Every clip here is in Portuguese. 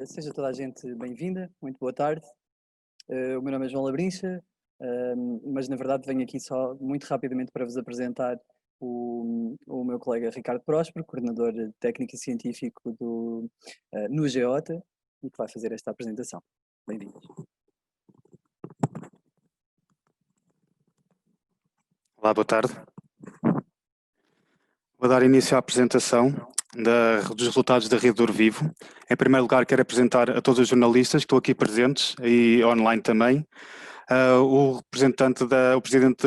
Seja toda a gente bem-vinda, muito boa tarde. O meu nome é João Labrincha, mas na verdade venho aqui só muito rapidamente para vos apresentar o meu colega Ricardo Próspero, coordenador técnico e científico no Geota, e que vai fazer esta apresentação. Bem-vindos. Olá, boa tarde. Vou dar início à apresentação dos resultados da Rede do Ouro Vivo. Em primeiro lugar, quero apresentar a todos os jornalistas que estão aqui presentes e online também. O presidente da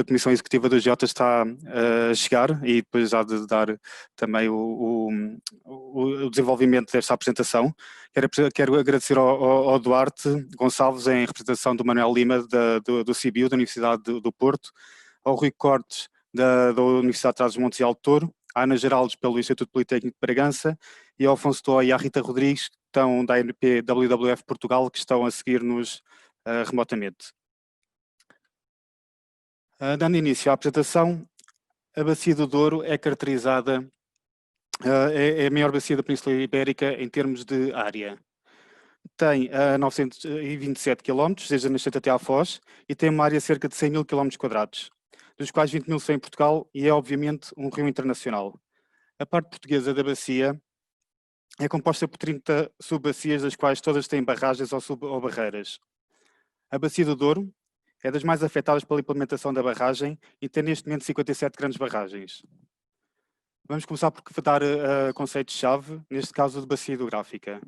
Comissão Executiva do Geota está a chegar e depois há de dar também o desenvolvimento desta apresentação. Quero agradecer ao Duarte Gonçalves, em representação do Manuel Lima, do CIBIU, da Universidade do Porto, ao Rui Cortes, da Universidade de Trás-os-Montes e Alto Douro, à Ana Geraldes, pelo Instituto Politécnico de Bragança, e ao Afonso Toa e à Rita Rodrigues, que estão da ANP WWF Portugal, que estão a seguir-nos remotamente. Dando início à apresentação, a Bacia do Douro é caracterizada, é a maior bacia da Península Ibérica em termos de área. Tem 927 km, desde a nascente até à Foz, e tem uma área de cerca de 100 mil km², dos quais 20 mil são em Portugal e é, obviamente, um rio internacional. A parte portuguesa da bacia é composta por 30 sub-bacias, das quais todas têm barragens ou barreiras. A Bacia do Douro é das mais afetadas pela implementação da barragem e tem neste momento 57 grandes barragens. Vamos começar por dar conceitos-chave, neste caso de bacia hidrográfica.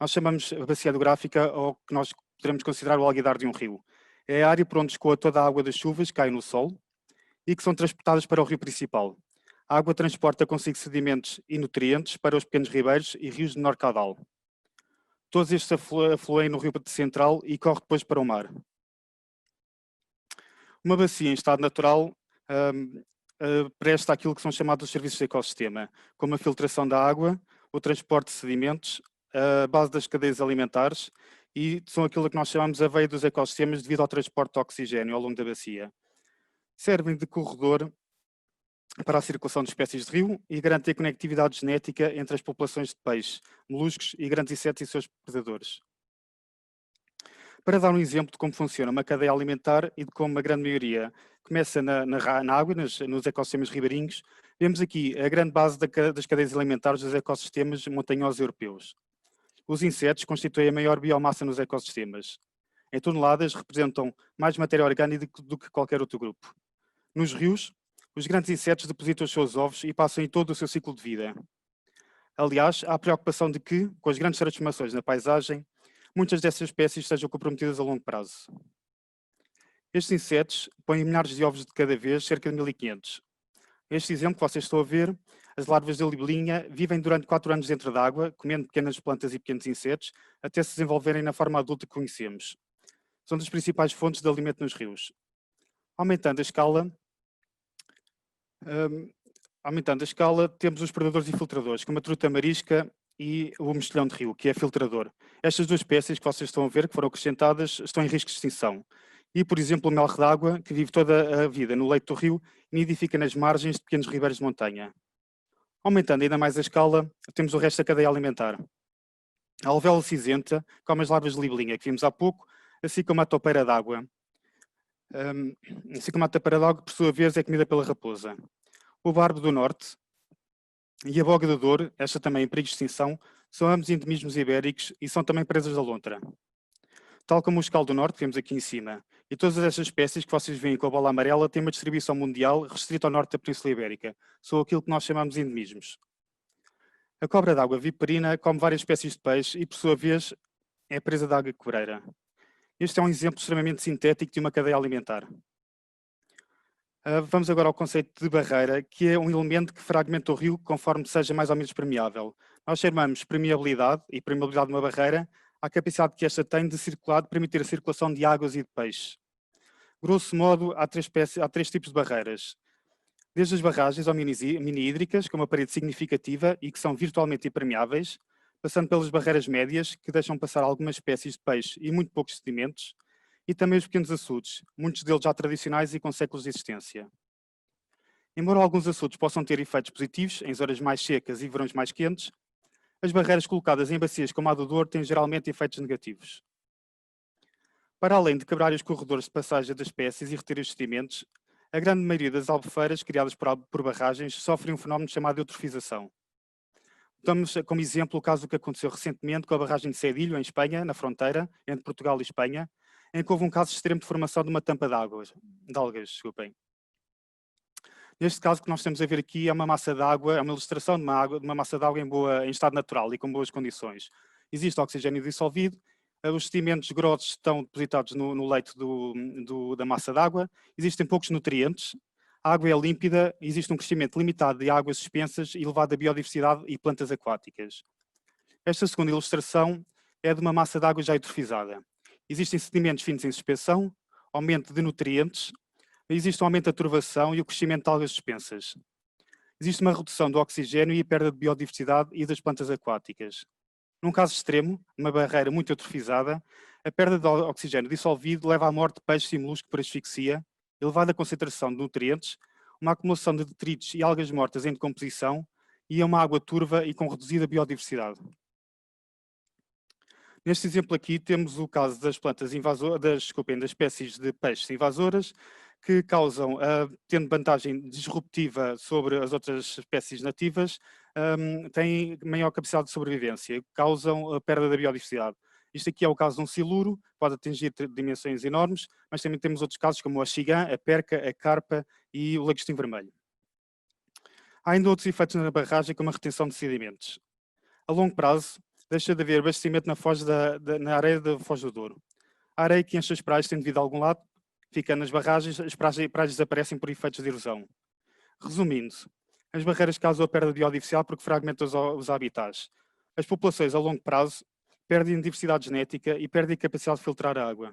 Nós chamamos a bacia hidrográfica ao que nós poderemos considerar o alguidar de um rio. É a área por onde escoa toda a água das chuvas que cai no solo e que são transportadas para o rio principal. A água transporta consigo sedimentos e nutrientes para os pequenos ribeiros e rios de menor caudal. Todos estes afluem no rio central e correm depois para o mar. Uma bacia em estado natural presta aquilo que são chamados os serviços de ecossistema, como a filtração da água, o transporte de sedimentos, a base das cadeias alimentares e são aquilo que nós chamamos a veia dos ecossistemas devido ao transporte de oxigênio ao longo da bacia. Servem de corredor para a circulação de espécies de rio e garantem a conectividade genética entre as populações de peixes, moluscos e grandes insetos e seus predadores. Para dar um exemplo de como funciona uma cadeia alimentar e de como a grande maioria começa na água, nos ecossistemas ribeirinhos, vemos aqui a grande base das cadeias alimentares dos ecossistemas montanhosos europeus. Os insetos constituem a maior biomassa nos ecossistemas. Em toneladas, representam mais matéria orgânica do que qualquer outro grupo. Nos rios, os grandes insetos depositam os seus ovos e passam em todo o seu ciclo de vida. Aliás, há a preocupação de que, com as grandes transformações na paisagem, muitas dessas espécies sejam comprometidas a longo prazo. Estes insetos põem milhares de ovos de cada vez, cerca de 1500. Este exemplo que vocês estão a ver, as larvas da libelinha vivem durante 4 anos dentro d'água, comendo pequenas plantas e pequenos insetos, até se desenvolverem na forma adulta que conhecemos. São das principais fontes de alimento nos rios. Aumentando a escala, temos os predadores e filtradores, como a truta marisca e o mexilhão de rio, que é filtrador. Estas duas espécies que vocês estão a ver, que foram acrescentadas, estão em risco de extinção. E, por exemplo, o melro d'água, que vive toda a vida no leito do rio, nidifica nas margens de pequenos ribeiros de montanha. Aumentando ainda mais a escala, temos o resto da cadeia alimentar. A alvéola cinzenta come as larvas de libelinha, que vimos há pouco, assim como a topeira d'água. Assim como a topeira d'água, por sua vez, é comida pela raposa. O barbo do norte e a boga do Douro, esta também em perigo de extinção, são ambos endemismos ibéricos e são também presas da lontra. Tal como o escal do norte, que vemos aqui em cima. E todas estas espécies que vocês veem com a bola amarela têm uma distribuição mundial restrita ao norte da Península Ibérica. São aquilo que nós chamamos de endemismos. A cobra d'água viperina come várias espécies de peixe e, por sua vez, é presa da água cobreira. Este é um exemplo extremamente sintético de uma cadeia alimentar. Vamos agora ao conceito de barreira, que é um elemento que fragmenta o rio conforme seja mais ou menos permeável. Nós chamamos permeabilidade e permeabilidade de uma barreira à capacidade que esta tem de circular, de permitir a circulação de águas e de peixes. Grosso modo, há três tipos de barreiras. Desde as barragens ou mini-hídricas, com uma parede significativa e que são virtualmente impermeáveis, passando pelas barreiras médias, que deixam passar algumas espécies de peixe e muito poucos sedimentos, e também os pequenos açudes, muitos deles já tradicionais e com séculos de existência. Embora alguns açudes possam ter efeitos positivos em zonas mais secas e verões mais quentes, as barreiras colocadas em bacias como a do Douro têm geralmente efeitos negativos. Para além de quebrar os corredores de passagem das espécies e reter os sedimentos, a grande maioria das albufeiras criadas por barragens sofrem um fenómeno chamado de eutrofização. Damos como exemplo o caso que aconteceu recentemente com a barragem de Cedilho, em Espanha, na fronteira entre Portugal e Espanha, em que houve um caso extremo de formação de uma tampa de algas, desculpem. Neste caso, o que nós temos a ver aqui é uma massa de água, é uma ilustração de uma massa de água em estado natural e com boas condições. Existe oxigênio dissolvido, os sedimentos grossos estão depositados no leito da massa de água, existem poucos nutrientes, a água é límpida, existe um crescimento limitado de águas suspensas e elevada biodiversidade e plantas aquáticas. Esta segunda ilustração é de uma massa de água já eutrofizada. Existem sedimentos finos em suspensão, aumento de nutrientes, existe um aumento da turvação e o crescimento de algas suspensas. Existe uma redução do oxigênio e a perda de biodiversidade e das plantas aquáticas. Num caso extremo, uma barreira muito eutrofizada, a perda de oxigênio dissolvido leva à morte de peixes e moluscos por asfixia, elevada concentração de nutrientes, uma acumulação de detritos e algas mortas em decomposição e a uma água turva e com reduzida biodiversidade. Neste exemplo aqui temos o caso das plantas invasoras, das espécies de peixes invasoras, que causam, tendo vantagem disruptiva sobre as outras espécies nativas, têm maior capacidade de sobrevivência, causam a perda da biodiversidade. Isto aqui é o caso de um siluro, pode atingir dimensões enormes, mas também temos outros casos como a xigã, a perca, a carpa e o lagostim vermelho. Há ainda outros efeitos na barragem, como a retenção de sedimentos. A longo prazo, deixa de haver abastecimento na areia da Foz do Douro. A areia que enche as praias, tendo vindo de algum lado, fica nas barragens, as praias desaparecem por efeitos de erosão. Resumindo, as barreiras causam a perda de biodiversidade porque fragmentam os habitats. As populações, a longo prazo, perdem diversidade genética e perdem a capacidade de filtrar a água.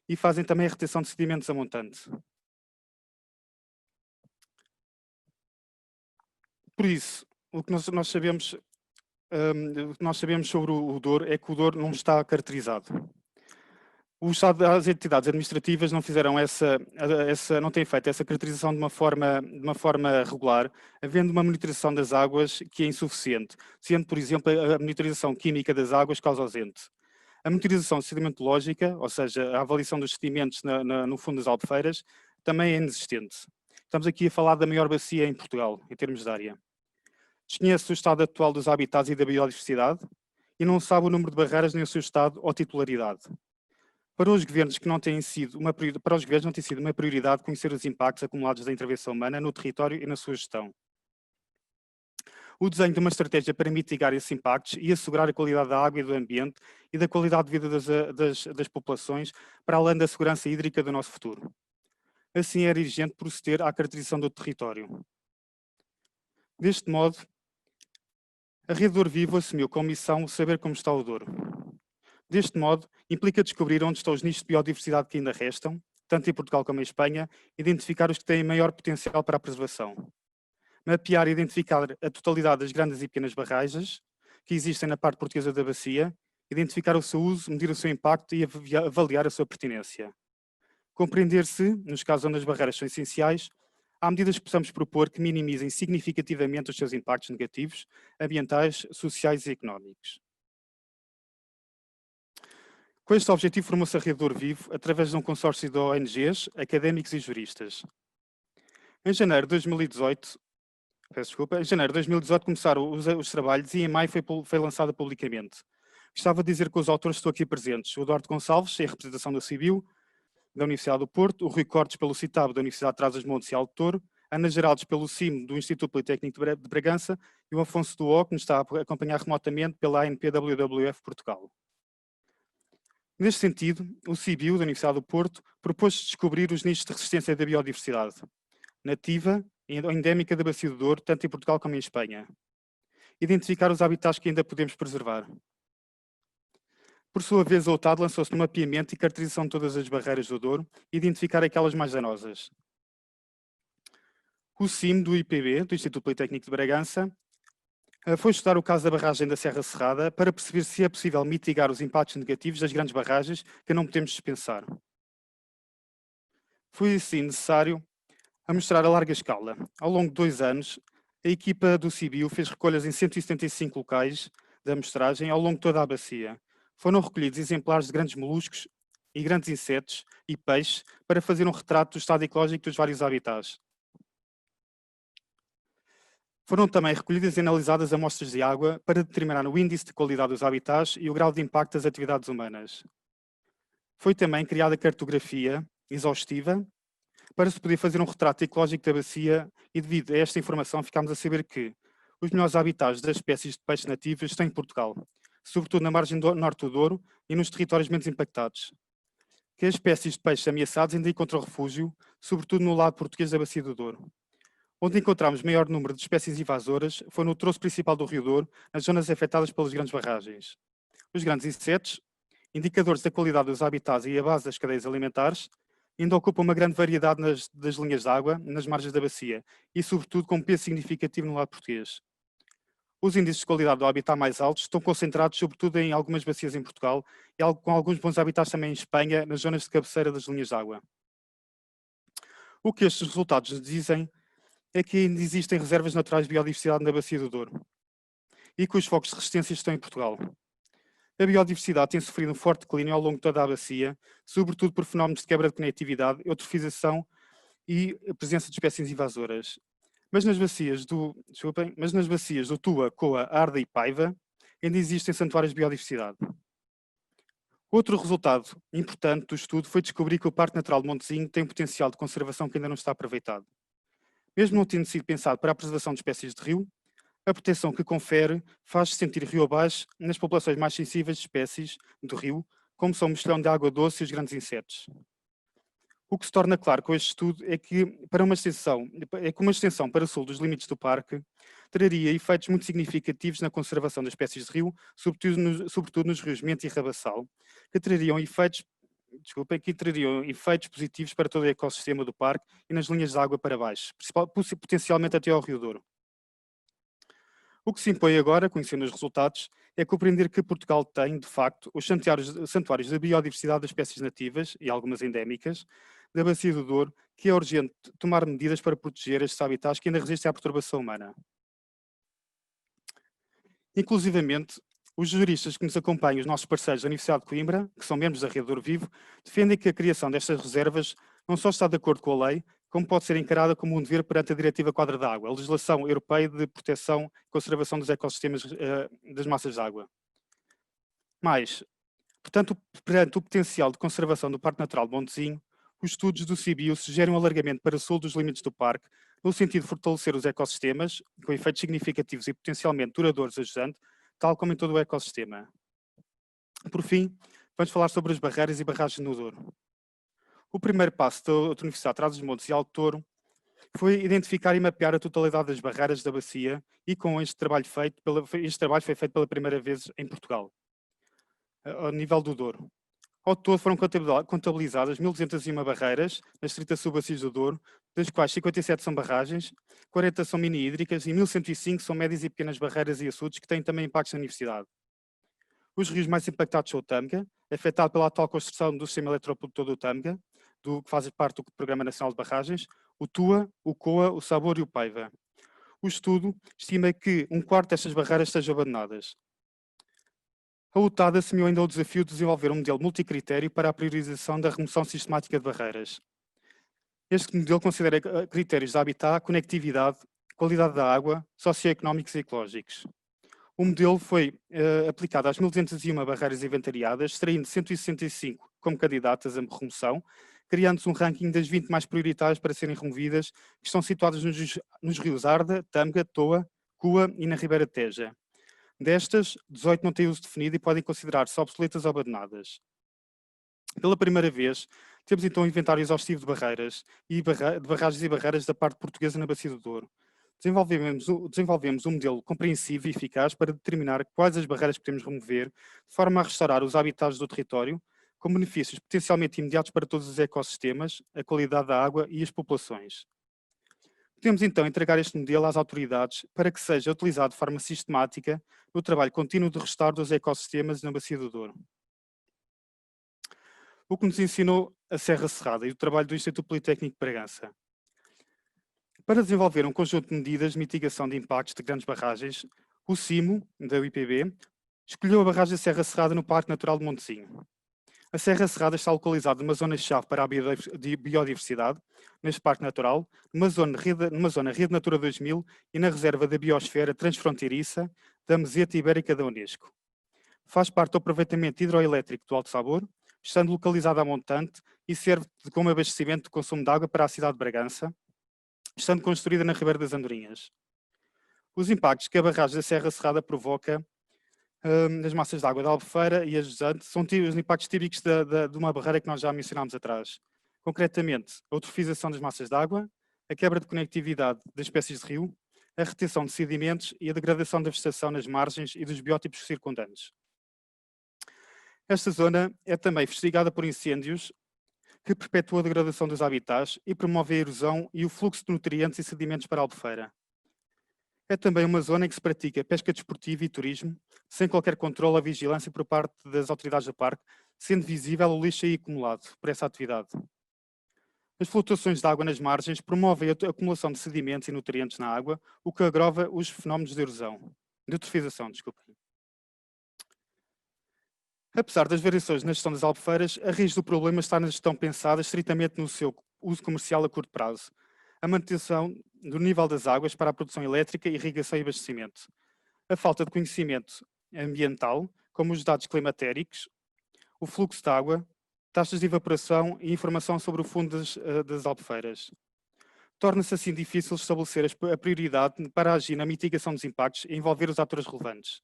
E fazem também a retenção de sedimentos a montante. Por isso, o que nós sabemos sobre o Douro é que o Douro não está caracterizado. As entidades administrativas não fizeram não têm feito essa caracterização de uma forma regular, havendo uma monitorização das águas que é insuficiente, sendo, por exemplo, a monitorização química das águas causa ausente. A monitorização sedimentológica, ou seja, a avaliação dos sedimentos no fundo das albufeiras, também é inexistente. Estamos aqui a falar da maior bacia em Portugal, em termos de área. Desconhece o estado atual dos habitats e da biodiversidade e não sabe o número de barreiras nem o seu estado ou titularidade. Para os governos não tem sido uma prioridade conhecer os impactos acumulados da intervenção humana no território e na sua gestão. O desenho de uma estratégia para mitigar esses impactos e assegurar a qualidade da água e do ambiente e da qualidade de vida das populações, para além da segurança hídrica do nosso futuro. Assim, era urgente proceder à caracterização do território. Deste modo, a Rede Douro Vivo assumiu como missão saber como está o Douro. Deste modo, implica descobrir onde estão os nichos de biodiversidade que ainda restam, tanto em Portugal como em Espanha, identificar os que têm maior potencial para a preservação. Mapear e identificar a totalidade das grandes e pequenas barragens que existem na parte portuguesa da bacia, identificar o seu uso, medir o seu impacto e avaliar a sua pertinência. Compreender se, nos casos onde as barreiras são essenciais, há medidas que possamos propor que minimizem significativamente os seus impactos negativos, ambientais, sociais e económicos. Com este objetivo, formou-se a Rede Douro Vivo através de um consórcio de ONGs, académicos e juristas. Em janeiro de 2018, começaram os trabalhos e em maio foi lançada publicamente. Gostava de dizer que os autores estão aqui presentes: o Eduardo Gonçalves, em representação da CIBIU, da Universidade do Porto, o Rui Cortes pelo CITAB, da Universidade de Trás-os-Montes e Alto Douro, Ana Geraldes pelo CIM, do Instituto Politécnico de Bragança, e o Afonso Duó, que nos está a acompanhar remotamente pela ANP-WWF Portugal. Neste sentido, o CIBIU, da Universidade do Porto, propôs descobrir os nichos de resistência da biodiversidade nativa e endémica da Bacia do Douro, tanto em Portugal como em Espanha. Identificar os habitats que ainda podemos preservar. Por sua vez, a OTAD lançou-se no mapeamento e caracterização de todas as barreiras do Douro e identificar aquelas mais danosas. O CIM do IPB, do Instituto Politécnico de Bragança, foi estudar o caso da barragem da Serra Cerrada para perceber se é possível mitigar os impactos negativos das grandes barragens que não podemos dispensar. Foi assim necessário a mostrar a larga escala. Ao longo de 2 anos, A equipa do CBio fez recolhas em 175 locais da amostragem ao longo de toda a bacia. Foram recolhidos exemplares de grandes moluscos e grandes insetos e peixes para fazer um retrato do estado ecológico dos vários habitats. Foram também recolhidas e analisadas amostras de água para determinar o índice de qualidade dos habitats e o grau de impacto das atividades humanas. Foi também criada cartografia exaustiva para se poder fazer um retrato ecológico da bacia e devido a esta informação ficámos a saber que os melhores habitats das espécies de peixes nativas estão em Portugal, sobretudo na margem norte do Douro e nos territórios menos impactados. Que as espécies de peixes ameaçados ainda encontram refúgio, sobretudo no lado português da bacia do Douro. Onde encontramos maior número de espécies invasoras foi no troço principal do Rio Douro, nas zonas afetadas pelas grandes barragens. Os grandes insetos, indicadores da qualidade dos habitats e a base das cadeias alimentares, ainda ocupam uma grande variedade das linhas de água, nas margens da bacia, e sobretudo com um peso significativo no lado português. Os índices de qualidade do habitat mais altos estão concentrados sobretudo em algumas bacias em Portugal e com alguns bons habitats também em Espanha, nas zonas de cabeceira das linhas de água. O que estes resultados nos dizem é que ainda existem reservas naturais de biodiversidade na bacia do Douro e que os focos de resistência estão em Portugal. A biodiversidade tem sofrido um forte declínio ao longo de toda a bacia, sobretudo por fenómenos de quebra de conectividade, eutrofização e a presença de espécies invasoras. Mas nas bacias do Tua, Coa, Arda e Paiva ainda existem santuários de biodiversidade. Outro resultado importante do estudo foi descobrir que o Parque Natural de Montezinho tem um potencial de conservação que ainda não está aproveitado. Mesmo não tendo sido pensado para a preservação de espécies de rio, a proteção que confere faz-se sentir rio abaixo nas populações mais sensíveis de espécies do rio, como são o mexilhão de água doce e os grandes insetos. O que se torna claro com este estudo é que, uma extensão para o sul dos limites do parque traria efeitos muito significativos na conservação das espécies de rio, sobretudo nos rios Mente e Rabassal, que trariam efeitos positivos para todo o ecossistema do parque e nas linhas de água para baixo, potencialmente até ao Rio Douro. O que se impõe agora, conhecendo os resultados, é compreender que Portugal tem, de facto, os santuários da biodiversidade das espécies nativas e algumas endémicas da bacia do Douro, que é urgente tomar medidas para proteger estes habitats que ainda resistem à perturbação humana. Inclusivamente, os juristas que nos acompanham, os nossos parceiros da Universidade de Coimbra, que são membros da Rede Douro Vivo, defendem que a criação destas reservas não só está de acordo com a lei, como pode ser encarada como um dever perante a Diretiva Quadra da Água, a legislação europeia de proteção e conservação dos ecossistemas das massas de água. Mas, portanto, perante o potencial de conservação do Parque Natural de Montezinho, os estudos do CBio sugerem um alargamento para o sul dos limites do parque, no sentido de fortalecer os ecossistemas, com efeitos significativos e potencialmente duradouros ajudando, tal como em todo o ecossistema. Por fim, vamos falar sobre as barreiras e barragens no Douro. O primeiro passo da Universidade de Trás-os-Montes e Alto Douro foi identificar e mapear a totalidade das barreiras da bacia e com este trabalho foi feito pela primeira vez em Portugal, ao nível do Douro. Ao todo foram contabilizadas 1.201 barreiras nas 30 subbacias do Douro, das quais 57 são barragens, 40 são mini-hídricas e 1.105 são médias e pequenas barreiras e açudes que têm também impactos na universidade. Os rios mais impactados são o Tâmega, afetado pela atual construção do sistema eletroprodutor do Tâmega, que faz parte do Programa Nacional de Barragens, o Tua, o Coa, o Sabor e o Paiva. O estudo estima que um quarto destas barreiras estejam abandonadas. A UTAD assumiu ainda o desafio de desenvolver um modelo multicritério para a priorização da remoção sistemática de barreiras. Este modelo considera critérios de habitat, conectividade, qualidade da água, socioeconómicos e ecológicos. O modelo foi aplicado às 1.201 barreiras inventariadas, extraindo 165 como candidatas a remoção, criando-se um ranking das 20 mais prioritárias para serem removidas, que estão situadas nos rios Arda, Tâmega, Toa, Cua e na Ribeira Teja. Destas, 18 não têm uso definido e podem considerar-se obsoletas ou abandonadas. Pela primeira vez, temos então um inventário exaustivo de barreiras, de barragens e barreiras da parte portuguesa na Bacia do Douro. Desenvolvemos um modelo compreensivo e eficaz para determinar quais as barreiras que podemos remover, de forma a restaurar os habitats do território, com benefícios potencialmente imediatos para todos os ecossistemas, a qualidade da água e as populações. Podemos então entregar este modelo às autoridades para que seja utilizado de forma sistemática no trabalho contínuo de restauro dos ecossistemas na Bacia do Douro. O que nos ensinou a Serra Cerrada e o trabalho do Instituto Politécnico de Bragança. Para desenvolver um conjunto de medidas de mitigação de impactos de grandes barragens, o CIMO, da UIPB, escolheu a barragem Serra Cerrada no Parque Natural de Montezinho. A Serra Cerrada está localizada numa zona-chave para a biodiversidade, neste Parque Natural, numa zona Rede Natura 2000 e na Reserva da Biosfera Transfronteiriça da Meseta Ibérica da Unesco. Faz parte do aproveitamento hidroelétrico do Alto Sabor, estando localizada a montante e serve como abastecimento de consumo de água para a cidade de Bragança, estando construída na Ribeira das Andorinhas. Os impactos que a barragem da Serra Cerrada provoca nas massas de água da Albufeira e a jusante são os impactos típicos de uma barreira que nós já mencionámos atrás. Concretamente, a eutrofização das massas de água, a quebra de conectividade das espécies de rio, a retenção de sedimentos e a degradação da vegetação nas margens e dos biótipos circundantes. Esta zona é também investigada por incêndios que perpetua a degradação dos habitats e promove a erosão e o fluxo de nutrientes e sedimentos para a Albufeira. É também uma zona em que se pratica pesca desportiva e turismo, sem qualquer controle ou vigilância por parte das autoridades do parque, sendo visível o lixo aí acumulado por essa atividade. As flutuações de água nas margens promovem a acumulação de sedimentos e nutrientes na água, o que agrava os fenómenos de erosão, de eutrofização, desculpem. Apesar das variações na gestão das albufeiras, a raiz do problema está na gestão pensada estritamente no seu uso comercial a curto prazo, a manutenção do nível das águas para a produção elétrica, irrigação e abastecimento, a falta de conhecimento ambiental, como os dados climatéricos, o fluxo de água, taxas de evaporação e informação sobre o fundo das albufeiras. Torna-se assim difícil estabelecer a prioridade para agir na mitigação dos impactos e envolver os atores relevantes.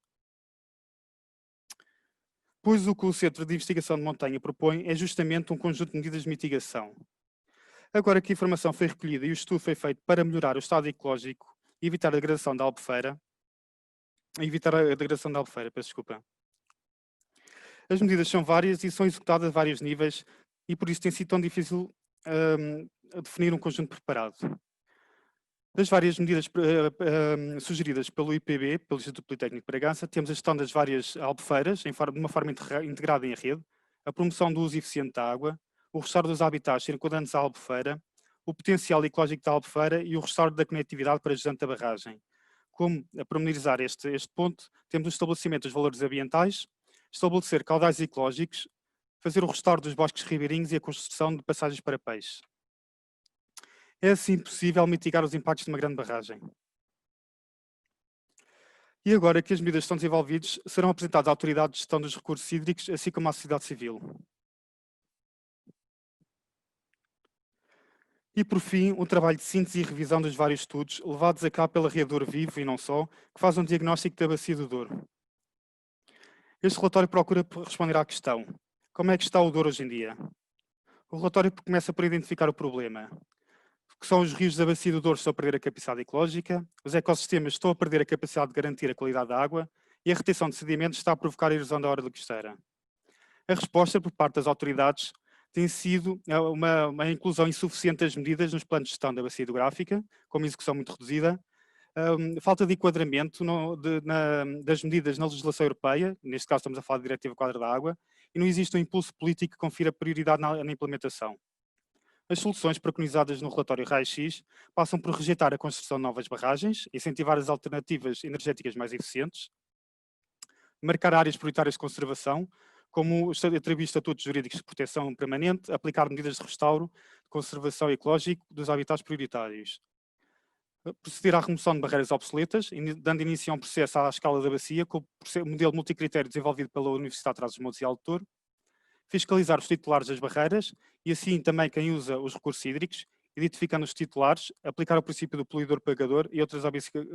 Pois o que o Centro de Investigação de Montanha propõe é justamente um conjunto de medidas de mitigação. Agora que a informação foi recolhida e o estudo foi feito para melhorar o estado ecológico e evitar a degradação da albufeira, peço desculpa. As medidas são várias e são executadas a vários níveis e por isso tem sido tão difícil definir um conjunto preparado. Das várias medidas sugeridas pelo IPB, pelo Instituto Politécnico de Bragança, temos a gestão das várias albufeiras de uma forma integrada em rede, a promoção do uso eficiente da água, o restauro dos habitats circundantes à albufeira, o potencial ecológico da albufeira e o restauro da conectividade para a gestão da barragem. Como a pormenorizar este ponto, temos o estabelecimento dos valores ambientais, estabelecer caudais ecológicos, fazer o restauro dos bosques ribeirinhos e a construção de passagens para peixes. É assim possível mitigar os impactos de uma grande barragem. E agora que as medidas estão desenvolvidas, serão apresentadas à Autoridade de Gestão dos Recursos Hídricos, assim como à sociedade civil. E, por fim, um trabalho de síntese e revisão dos vários estudos, levados a cabo pela Rede Douro Vivo, e não só, que faz um diagnóstico da bacia do Douro. Este relatório procura responder à questão: como é que está o Douro hoje em dia? O relatório começa por identificar o problema, que são os rios da bacia do Douro estão a perder a capacidade ecológica, os ecossistemas estão a perder a capacidade de garantir a qualidade da água e a retenção de sedimentos está a provocar a erosão da orla costeira. A resposta por parte das autoridades tem sido uma inclusão insuficiente das medidas nos planos de gestão da bacia hidrográfica, com uma execução muito reduzida, falta de enquadramento das medidas na legislação europeia, neste caso estamos a falar da Diretiva Quadro da Água, e não existe um impulso político que confira prioridade na implementação. As soluções preconizadas no relatório RAI-X passam por rejeitar a construção de novas barragens, incentivar as alternativas energéticas mais eficientes, marcar áreas prioritárias de conservação, como atribuir estatutos jurídicos de proteção permanente, aplicar medidas de restauro, de conservação ecológica dos habitats prioritários, proceder à remoção de barreiras obsoletas, dando início a um processo à escala da bacia, com o modelo multicritério desenvolvido pela Universidade de Trás-os-Montes e Alto Douro, fiscalizar os titulares das barreiras e assim também quem usa os recursos hídricos, identificando os titulares, aplicar o princípio do poluidor-pagador e outras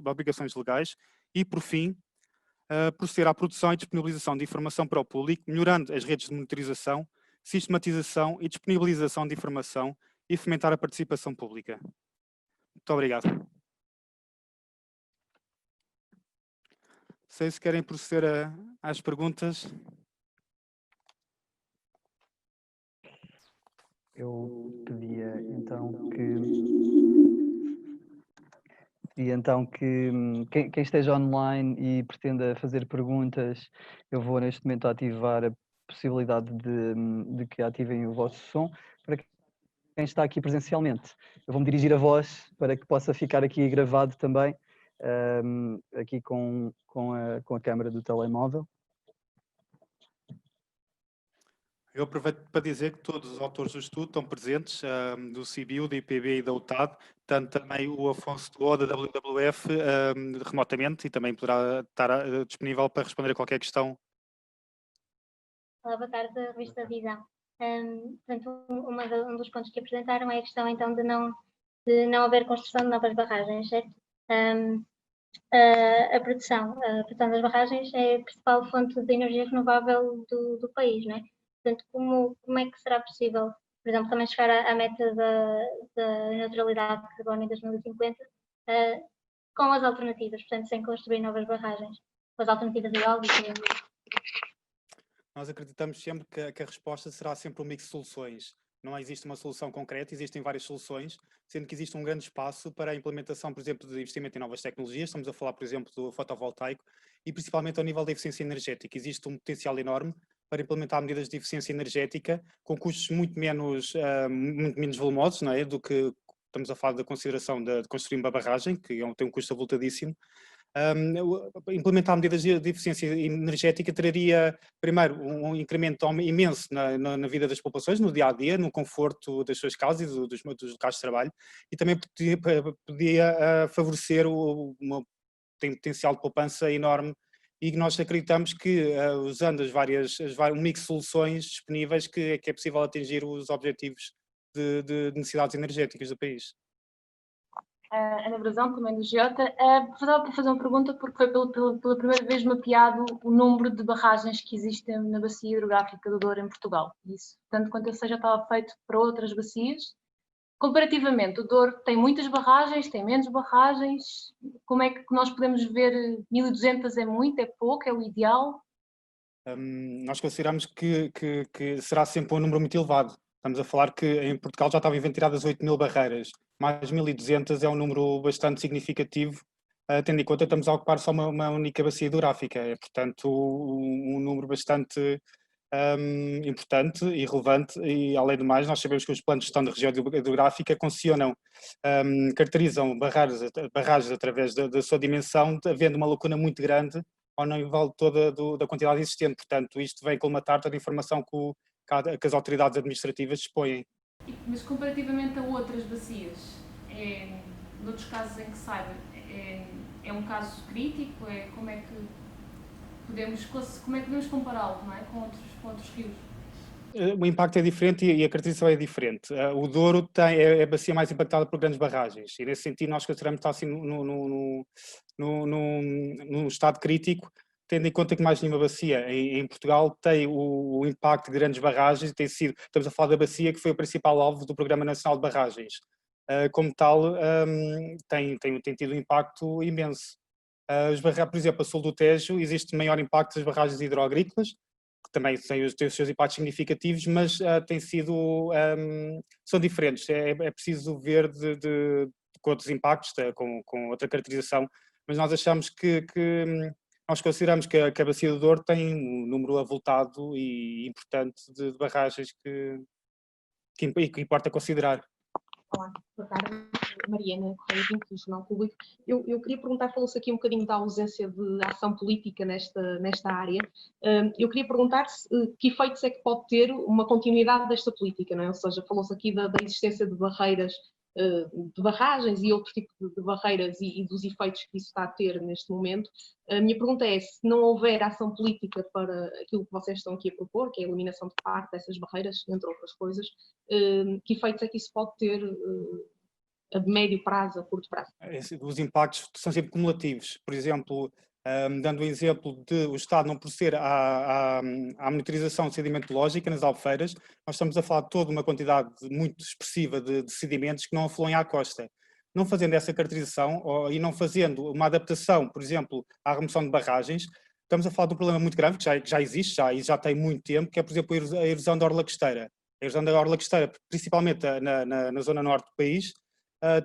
obrigações legais e, por fim, proceder à produção e disponibilização de informação para o público, melhorando as redes de monitorização, sistematização e disponibilização de informação e fomentar a participação pública. Muito obrigado. Não sei se querem proceder às perguntas. Eu pedia então que quem esteja online e pretenda fazer perguntas, eu vou neste momento ativar a possibilidade de que ativem o vosso som. Para quem está aqui presencialmente. Eu vou-me dirigir a vós para que possa ficar aqui gravado também, aqui com a câmera do telemóvel. Eu aproveito para dizer que todos os autores do estudo estão presentes, do CBIO, da IPB e da UTAD, tanto também o Afonso Togó, da WWF, remotamente, e também poderá estar disponível para responder a qualquer questão. Olá, boa tarde, da revista Visão. Portanto, um dos pontos que apresentaram é a questão, então, de não haver construção de novas barragens, certo? A produção das barragens é a principal fonte de energia renovável do país, não é? Portanto, como é que será possível, por exemplo, também chegar à meta da neutralidade de carbono em 2050 com as alternativas, portanto, sem construir novas barragens, com as alternativas eólicas? Nós acreditamos sempre que a resposta será sempre um mix de soluções. Não existe uma solução concreta, existem várias soluções, sendo que existe um grande espaço para a implementação, por exemplo, de investimento em novas tecnologias. Estamos a falar, por exemplo, do fotovoltaico e principalmente ao nível da eficiência energética. Existe um potencial enorme para implementar medidas de eficiência energética com custos muito menos volumosos, não é? Do que estamos a falar da consideração de construir uma barragem, que tem um custo avultadíssimo. Implementar medidas de eficiência energética traria, primeiro, um incremento imenso na vida das populações, no dia-a-dia, no conforto das suas casas e dos locais de trabalho, e também podia favorecer tem potencial de poupança enorme, e nós acreditamos que, usando um mix de soluções disponíveis, que é possível atingir os objetivos de necessidades energéticas do país. Ana Brazão, também do Giota. Precisava para fazer uma pergunta, porque foi pela primeira vez mapeado o número de barragens que existem na bacia hidrográfica do Douro em Portugal. Isso, tanto quanto eu sei, já estava feito para outras bacias. Comparativamente, o Douro tem muitas barragens, tem menos barragens. Como é que nós podemos ver 1.200 é muito, é pouco, é o ideal? Nós consideramos que será sempre um número muito elevado. Estamos a falar que em Portugal já estavam ventiladas 8.000 barreiras, mais 1.200 é um número bastante significativo, tendo em conta que estamos a ocupar só uma única bacia hidrográfica. É, portanto, um número bastante importante e relevante, e além do mais, nós sabemos que os planos de gestão da região hidrográfica caracterizam barragens através da sua dimensão, havendo uma lacuna muito grande ao nível toda da quantidade existente. Portanto, isto vem colmatar toda a informação que as autoridades administrativas dispõem. Mas comparativamente a outras bacias, noutros casos em que saiba, é um caso crítico? Como é que podemos compará-lo, não é, com outros rios? O impacto é diferente e a caracterização é diferente. O Douro é a bacia mais impactada por grandes barragens, e nesse sentido nós consideramos estar assim num estado crítico, tendo em conta que mais nenhuma bacia em Portugal tem o impacto de grandes barragens. Estamos a falar da bacia que foi o principal alvo do Programa Nacional de Barragens. Como tal, tem tido um impacto imenso. Por exemplo, a sul do Tejo existe maior impacto das barragens hidroagrícolas, que também têm os seus impactos significativos, mas são diferentes. É preciso ver com outros impactos, com outra caracterização, mas nós achamos nós consideramos que a bacia do Douro tem um número avultado e importante de barragens que importa considerar. Olá, boa tarde. Mariana Correia Pinto, do Jornal Público. Eu queria perguntar, falou-se aqui um bocadinho da ausência de ação política nesta área. Eu queria perguntar que efeitos é que pode ter uma continuidade desta política, não é? Ou seja, falou-se aqui da existência de barreiras, de barragens e outro tipo de barreiras e dos efeitos que isso está a ter neste momento. A minha pergunta é, se não houver ação política para aquilo que vocês estão aqui a propor, que é a eliminação de parte dessas barreiras, entre outras coisas, que efeitos é que isso pode ter a médio prazo, a curto prazo? Os impactos são sempre cumulativos. Por exemplo, dando o exemplo de o Estado não proceder à monitorização de sedimentológica nas albufeiras, nós estamos a falar de toda uma quantidade muito expressiva de sedimentos que não afluem à costa. Não fazendo essa caracterização e não fazendo uma adaptação, por exemplo, à remoção de barragens, estamos a falar de um problema muito grave que já existe e já tem muito tempo, que é, por exemplo, a erosão da orla costeira. A erosão da orla costeira, principalmente na zona norte do país,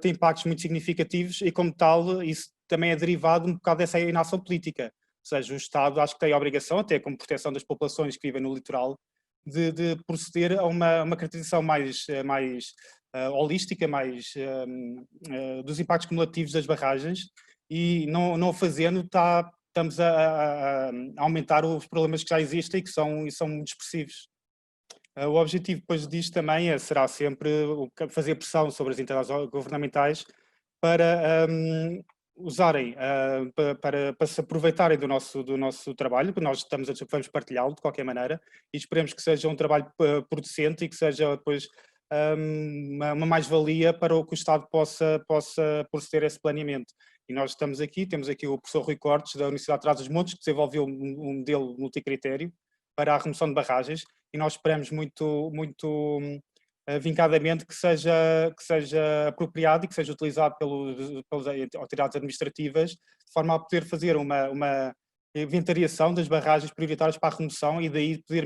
tem impactos muito significativos e, como tal, isso também é derivado um bocado dessa inação política. Ou seja, o Estado acho que tem a obrigação, até como proteção das populações que vivem no litoral, de proceder a uma caracterização mais holística, mais dos impactos cumulativos das barragens, e não o fazendo estamos a aumentar os problemas que já existem e que são muito expressivos. O objetivo depois disto também será sempre fazer pressão sobre as entidades governamentais para usarem, para se aproveitarem do nosso trabalho, porque nós vamos partilhá-lo de qualquer maneira, e esperemos que seja um trabalho producente e que seja depois uma mais-valia para que o Estado possa proceder a esse planeamento. E nós temos aqui o professor Rui Cortes, da Universidade de Trás-os-Montes, que desenvolveu um modelo multicritério para a remoção de barragens, e nós esperamos muito vincadamente que seja apropriado e que seja utilizado pelas autoridades administrativas, de forma a poder fazer uma inventariação das barragens prioritárias para a remoção e daí poder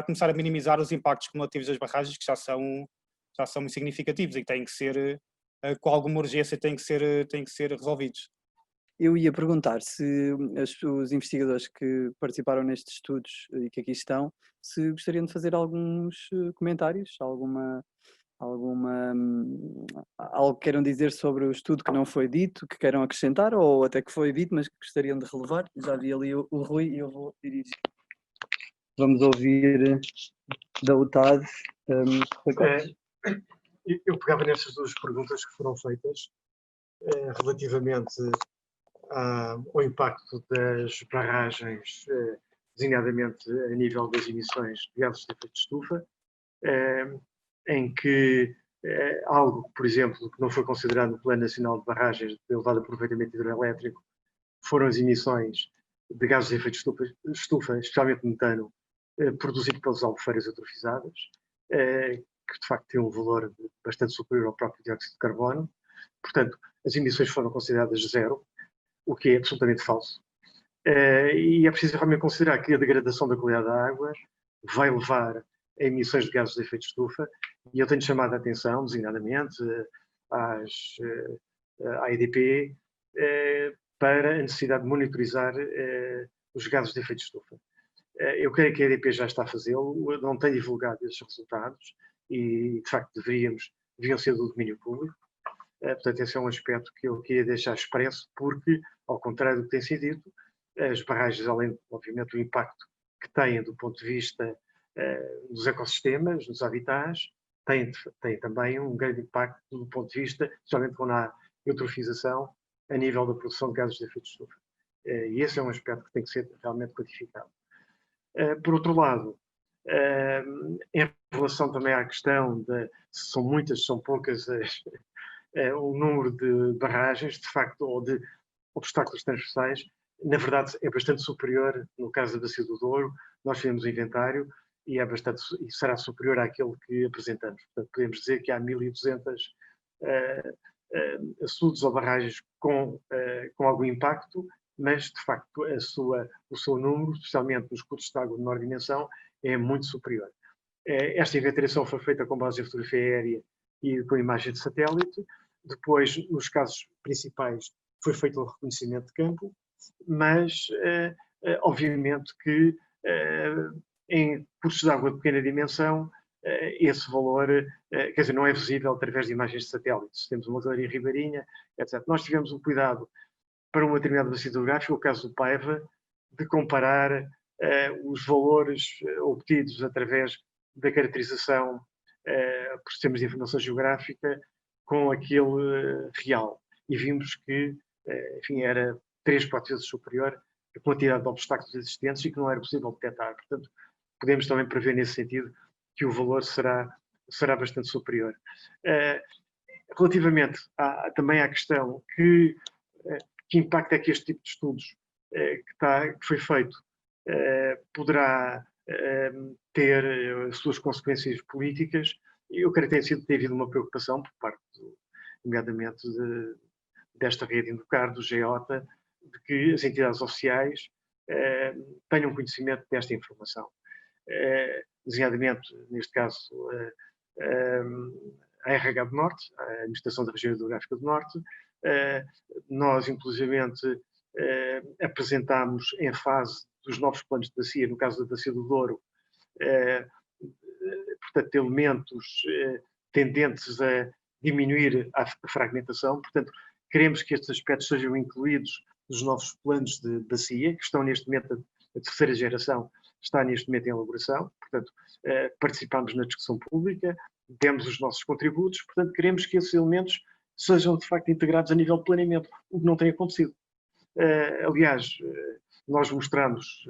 começar a minimizar os impactos cumulativos das barragens, que já são muito significativos e que têm que ser, com alguma urgência, têm que ser resolvidos. Eu ia perguntar se os investigadores que participaram nestes estudos e que aqui estão, se gostariam de fazer alguns comentários, algo que queiram dizer sobre o estudo que não foi dito, que queiram acrescentar, ou até que foi dito, mas que gostariam de relevar. Já vi ali o Rui e eu vou dirigir. Vamos ouvir da UTAD. Eu pegava nestas duas perguntas que foram feitas relativamente ao impacto das barragens, designadamente a nível das emissões de gases de efeito de estufa, em que algo, por exemplo, que não foi considerado no Plano Nacional de Barragens de Elevado Aproveitamento Hidroelétrico foram as emissões de gases de efeito de estufa, especialmente metano, produzido pelas albufeiras eutrofizadas, que de facto tem um valor bastante superior ao próprio dióxido de carbono. Portanto, as emissões foram consideradas zero, o que é absolutamente falso. E é preciso realmente considerar que a degradação da qualidade da água vai levar a emissões de gases de efeito de estufa, e eu tenho chamado a atenção, designadamente, à EDP, para a necessidade de monitorizar os gases de efeito de estufa. Eu creio que a EDP já está a fazê-lo, não tem divulgado esses resultados e, de facto, deviam ser do domínio público. Portanto, esse é um aspecto que eu queria deixar expresso, porque, ao contrário do que tem sido dito, as barragens, além, obviamente, do impacto que têm do ponto de vista dos ecossistemas, dos habitats, têm também um grande impacto do ponto de vista, especialmente quando há eutrofização, a nível da produção de gases de efeito de estufa. E esse é um aspecto que tem que ser realmente quantificado. Por outro lado, em relação também à questão de se são muitas, se são poucas o número de barragens, de facto, ou de obstáculos transversais, na verdade é bastante superior. No caso da Bacia do Douro, nós fizemos o inventário e será superior àquele que apresentamos. Portanto, podemos dizer que há 1.200 açudes ou barragens com algum impacto, mas, de facto, o seu número, especialmente nos cursos de água de menor dimensão, é muito superior. Esta inventariação foi feita com base em fotografia aérea e com imagem de satélite. Depois, nos casos principais, foi feito o reconhecimento de campo, mas, obviamente, que em cursos de água de pequena dimensão, esse valor, quer dizer, não é visível através de imagens de satélite. Se temos uma galeria ribeirinha, etc. Nós tivemos um cuidado para uma determinada bacia hidrográfica, o caso do Paiva, de comparar os valores obtidos através da caracterização por sistemas de informação geográfica com aquele real. E vimos que, enfim, era 3, 4 vezes superior a quantidade de obstáculos existentes e que não era possível detectar. Portanto, podemos também prever nesse sentido que o valor será bastante superior. Relativamente também à questão que impacto é que este tipo de estudos que foi feito poderá ter as suas consequências políticas, eu creio que tem havido uma preocupação por parte, nomeadamente, desta rede Indocar, do GEOTA, de que as entidades oficiais tenham conhecimento desta informação. Designadamente, neste caso, a RH do Norte, a Administração da Região Hidrográfica do Norte. Nós, inclusivamente, apresentámos em fase dos novos planos de bacia, no caso da Bacia do Douro, portanto, elementos tendentes a diminuir a fragmentação. Portanto, queremos que estes aspectos sejam incluídos nos novos planos de bacia, que estão neste momento, a terceira geração está neste momento em elaboração. Portanto, participamos na discussão pública, demos os nossos contributos, portanto, queremos que esses elementos sejam, de facto, integrados a nível de planeamento, o que não tem acontecido. Aliás, nós mostramos,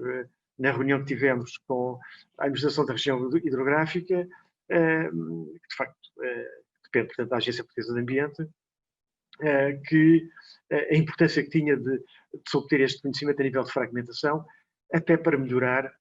na reunião que tivemos com a Administração da Região Hidrográfica, que, de facto, depende, portanto, da Agência Portuguesa de Ambiente, que a importância que tinha de se obter este conhecimento a nível de fragmentação, até para melhorar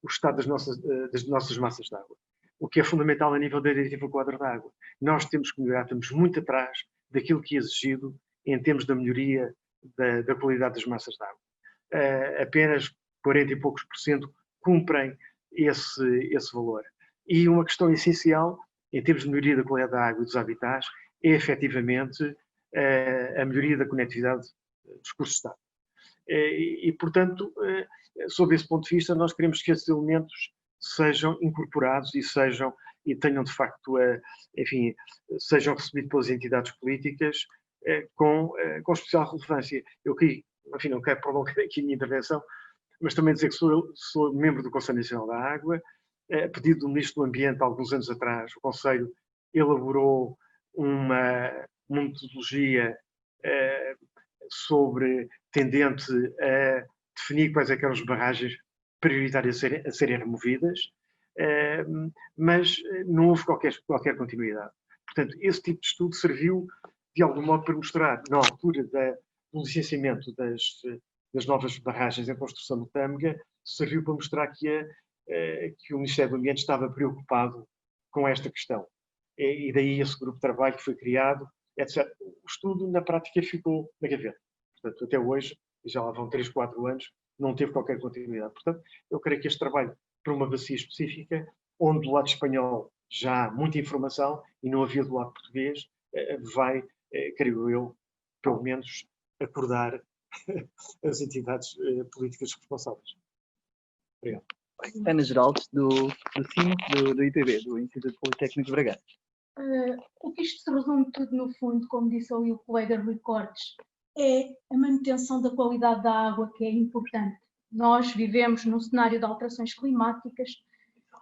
o estado das nossas massas de água. O que é fundamental a nível da diretiva quadro da água. Nós temos que melhorar, estamos muito atrás daquilo que é exigido em termos da melhoria da qualidade das massas de água. Apenas 40 e poucos % cumprem esse valor. E uma questão essencial, em termos de melhoria da qualidade da água e dos habitats, é efetivamente a melhoria da conectividade dos cursos de água. E, portanto, sob esse ponto de vista, nós queremos que esses elementos sejam incorporados e tenham, de facto, enfim, sejam recebidos pelas entidades políticas com especial relevância. Eu aqui, enfim, não quero prolongar aqui a minha intervenção, mas também dizer que sou membro do Conselho Nacional da Água. A pedido do Ministro do Ambiente, há alguns anos atrás, o Conselho elaborou uma metodologia tendente a definir quais eram as barragens prioritárias a serem removidas, mas não houve qualquer continuidade. Portanto, esse tipo de estudo serviu, de algum modo, para mostrar, na altura do licenciamento das novas barragens em construção do Tâmega, serviu para mostrar que o Ministério do Ambiente estava preocupado com esta questão. E daí esse grupo de trabalho que foi criado, etc. O estudo, na prática, ficou na gaveta. Portanto, até hoje, já lá vão 3, 4 anos, não teve qualquer continuidade. Portanto, eu creio que este trabalho, para uma bacia específica, onde do lado espanhol já há muita informação e não havia do lado português, vai, creio eu, pelo menos, acordar as entidades políticas responsáveis. Obrigado. Ana Geraldes, do CIMO, do IPB, do Instituto Politécnico de Bragança. O que isto se resume tudo, no fundo, como disse ali o colega Rui Cortes, é a manutenção da qualidade da água, que é importante. Nós vivemos num cenário de alterações climáticas,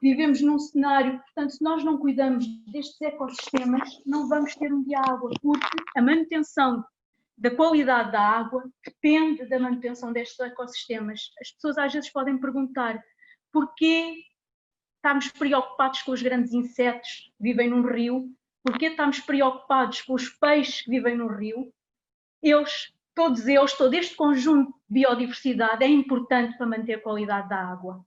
vivemos num cenário, portanto, se nós não cuidamos destes ecossistemas, não vamos ter um dia água, porque a manutenção da qualidade da água depende da manutenção destes ecossistemas. As pessoas às vezes podem perguntar porquê estamos preocupados com os grandes insetos que vivem num rio, porquê estamos preocupados com os peixes que vivem no rio. Todo este conjunto de biodiversidade é importante para manter a qualidade da água.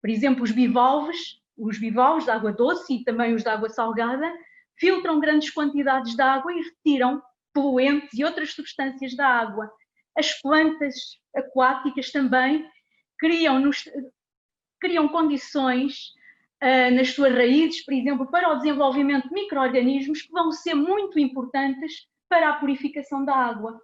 Por exemplo, os bivalves de água doce e também os de água salgada, filtram grandes quantidades de água e retiram poluentes e outras substâncias da água. As plantas aquáticas também criam condições nas suas raízes, por exemplo, para o desenvolvimento de micro-organismos que vão ser muito importantes para a purificação da água.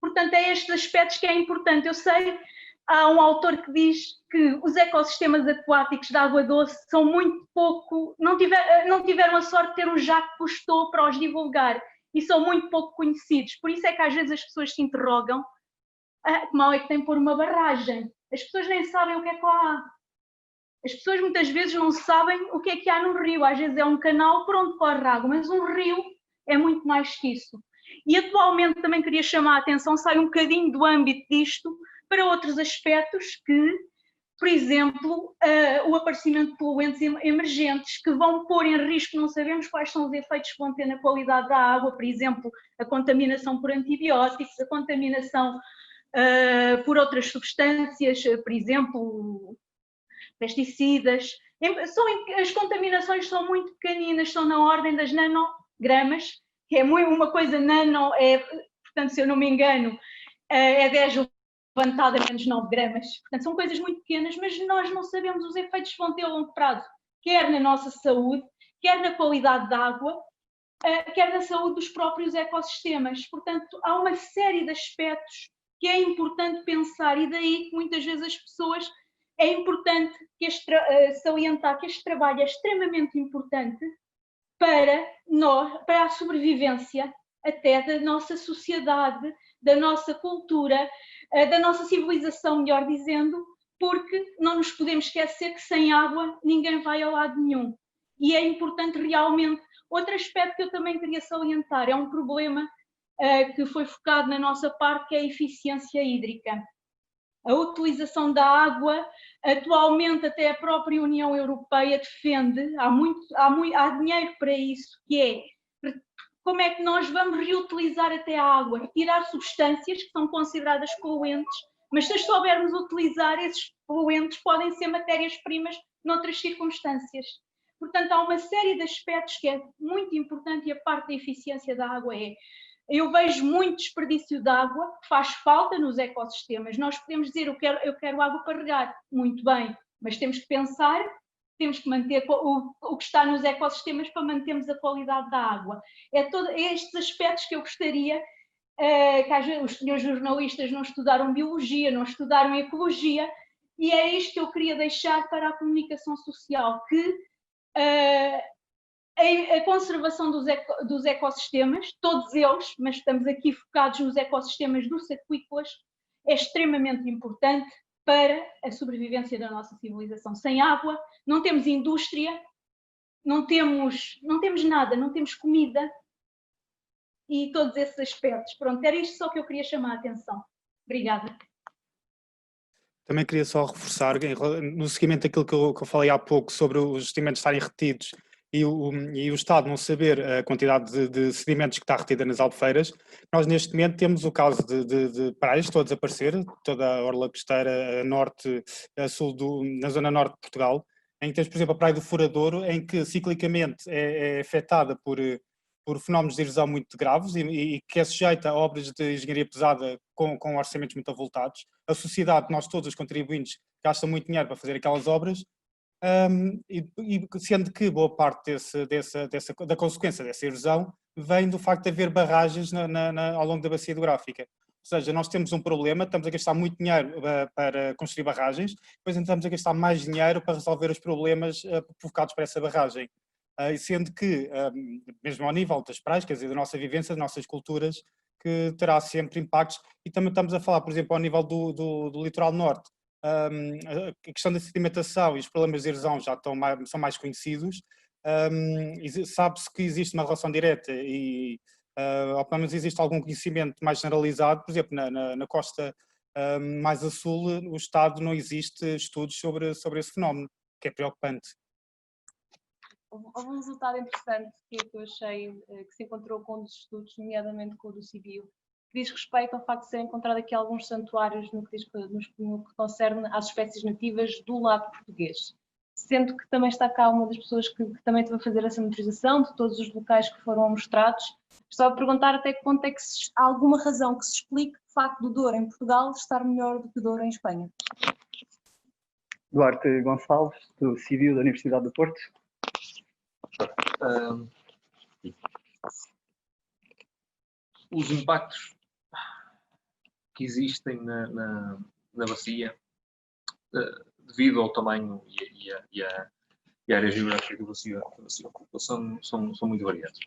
Portanto, é estes aspectos que é importante. Eu sei, há um autor que diz que os ecossistemas aquáticos de água doce são muito pouco, não tiveram a sorte de ter um Jacques Cousteau para os divulgar e são muito pouco conhecidos. Por isso é que às vezes as pessoas se interrogam, que mal é que tem por uma barragem? As pessoas nem sabem o que é que lá há. As pessoas muitas vezes não sabem o que é que há no rio. Às vezes é um canal por onde corre água, mas um rio é muito mais que isso. E atualmente também queria chamar a atenção, sai um bocadinho do âmbito disto, para outros aspectos que, por exemplo, o aparecimento de poluentes emergentes que vão pôr em risco, não sabemos quais são os efeitos que vão ter na qualidade da água, por exemplo, a contaminação por antibióticos, a contaminação por outras substâncias, por exemplo, pesticidas. As contaminações são muito pequeninas, são na ordem das nanogramas, que é uma coisa nano, portanto, se eu não me engano, é 10 levantado a menos 9 gramas. Portanto, são coisas muito pequenas, mas nós não sabemos os efeitos que vão ter a longo prazo, quer na nossa saúde, quer na qualidade da água, quer na saúde dos próprios ecossistemas. Portanto, há uma série de aspectos que é importante pensar e daí que muitas vezes as pessoas, é importante salientar que este trabalho é extremamente importante para a sobrevivência até da nossa sociedade, da nossa cultura, da nossa civilização, melhor dizendo, porque não nos podemos esquecer que sem água ninguém vai a lado nenhum. E é importante realmente. Outro aspecto que eu também queria salientar é um problema que foi focado na nossa parte, que é a eficiência hídrica. A utilização da água, atualmente até a própria União Europeia defende, há dinheiro para isso, que é como é que nós vamos reutilizar até a água, retirar substâncias que são consideradas poluentes, mas se as soubermos utilizar, esses poluentes podem ser matérias-primas noutras circunstâncias. Portanto, há uma série de aspectos que é muito importante, e a parte da eficiência da água é. Eu vejo muito desperdício de água, que faz falta nos ecossistemas. Nós podemos dizer, eu quero água para regar, muito bem, mas temos que pensar, temos que manter o que está nos ecossistemas para mantermos a qualidade da água. É estes aspectos que eu gostaria, que às vezes os senhores jornalistas não estudaram biologia, não estudaram ecologia, e é isto que eu queria deixar para a comunicação social, que a conservação dos ecossistemas, todos eles, mas estamos aqui focados nos ecossistemas dos aquícolas, é extremamente importante para a sobrevivência da nossa civilização. Sem água, não temos indústria, não temos nada, não temos comida e todos esses aspectos. Pronto, era isto só que eu queria chamar a atenção. Obrigada. Também queria só reforçar, no seguimento daquilo que eu falei há pouco, sobre os investimentos estarem retidos e o Estado não saber a quantidade de sedimentos que está retida nas albufeiras, nós neste momento temos o caso de praias que estão a desaparecer, toda a orla costeira norte, a sul, na zona norte de Portugal, em que temos, por exemplo, a Praia do Furadouro, em que ciclicamente é afetada por fenómenos de erosão muito graves e que é sujeita a obras de engenharia pesada com orçamentos muito avultados. A sociedade, nós todos os contribuintes, gastam muito dinheiro para fazer aquelas obras, e sendo que boa parte da consequência dessa erosão vem do facto de haver barragens ao longo da bacia hidrográfica. Ou seja, nós temos um problema, estamos a gastar muito dinheiro para construir barragens, depois estamos a gastar mais dinheiro para resolver os problemas provocados por essa barragem. Sendo que, mesmo ao nível das praias, quer dizer, da nossa vivência, das nossas culturas, que terá sempre impactos, e também estamos a falar, por exemplo, ao nível do litoral norte, a questão da sedimentação e os problemas de erosão já são mais conhecidos, sabe-se que existe uma relação direta ou pelo menos existe algum conhecimento mais generalizado, por exemplo, na costa mais a sul, o Estado não existe estudos sobre esse fenómeno, que é preocupante. Houve um resultado interessante que eu achei que se encontrou com um dos estudos, nomeadamente com o do CIBio, que diz respeito ao facto de ser encontrado aqui alguns santuários no que concerne às espécies nativas do lado português. Sendo que também está cá uma das pessoas que também esteve a fazer essa monitorização de todos os locais que foram mostrados. Estou a perguntar até que ponto é que há alguma razão que se explique o facto do Douro em Portugal estar melhor do que o Douro em Espanha. Duarte Gonçalves, do CIBio da Universidade do Porto. Os impactos que existem na bacia, devido ao tamanho e à área geográfica da bacia ocupa, são muito variados.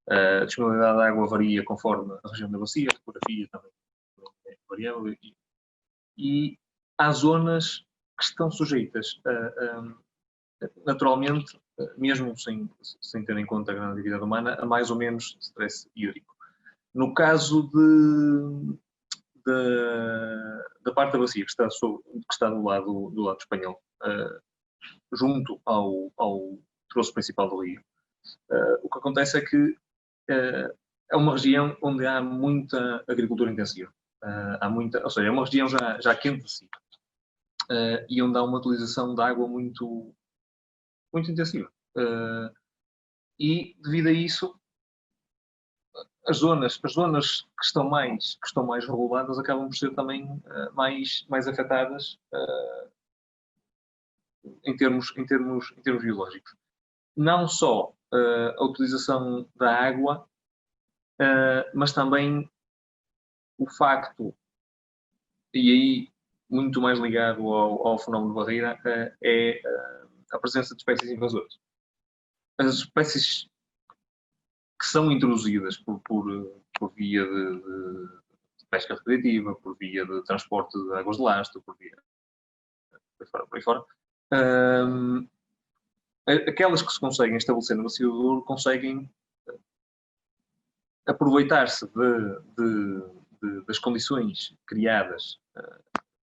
A disponibilidade de água varia conforme a região da bacia, a topografia também é variável, e há zonas que estão sujeitas naturalmente, mesmo sem ter em conta a grande atividade humana, a mais ou menos stress hídrico. No caso da parte da bacia que está do lado espanhol, junto ao troço principal do rio, o que acontece é que é uma região onde há muita agricultura intensiva. Ou seja, é uma região já quente de si, e onde há uma utilização de água muito intensiva. E, devido a isso, as zonas que estão mais reguladas acabam por ser também mais afetadas em termos biológicos. Não só a utilização da água, mas também o facto, e aí muito mais ligado ao fenómeno de barreira, é a presença de espécies invasoras. As espécies que são introduzidas por via de pesca recreativa, por via de transporte de águas de lastro, por aí fora. Aquelas que se conseguem estabelecer na bacia do Douro conseguem aproveitar-se das condições criadas,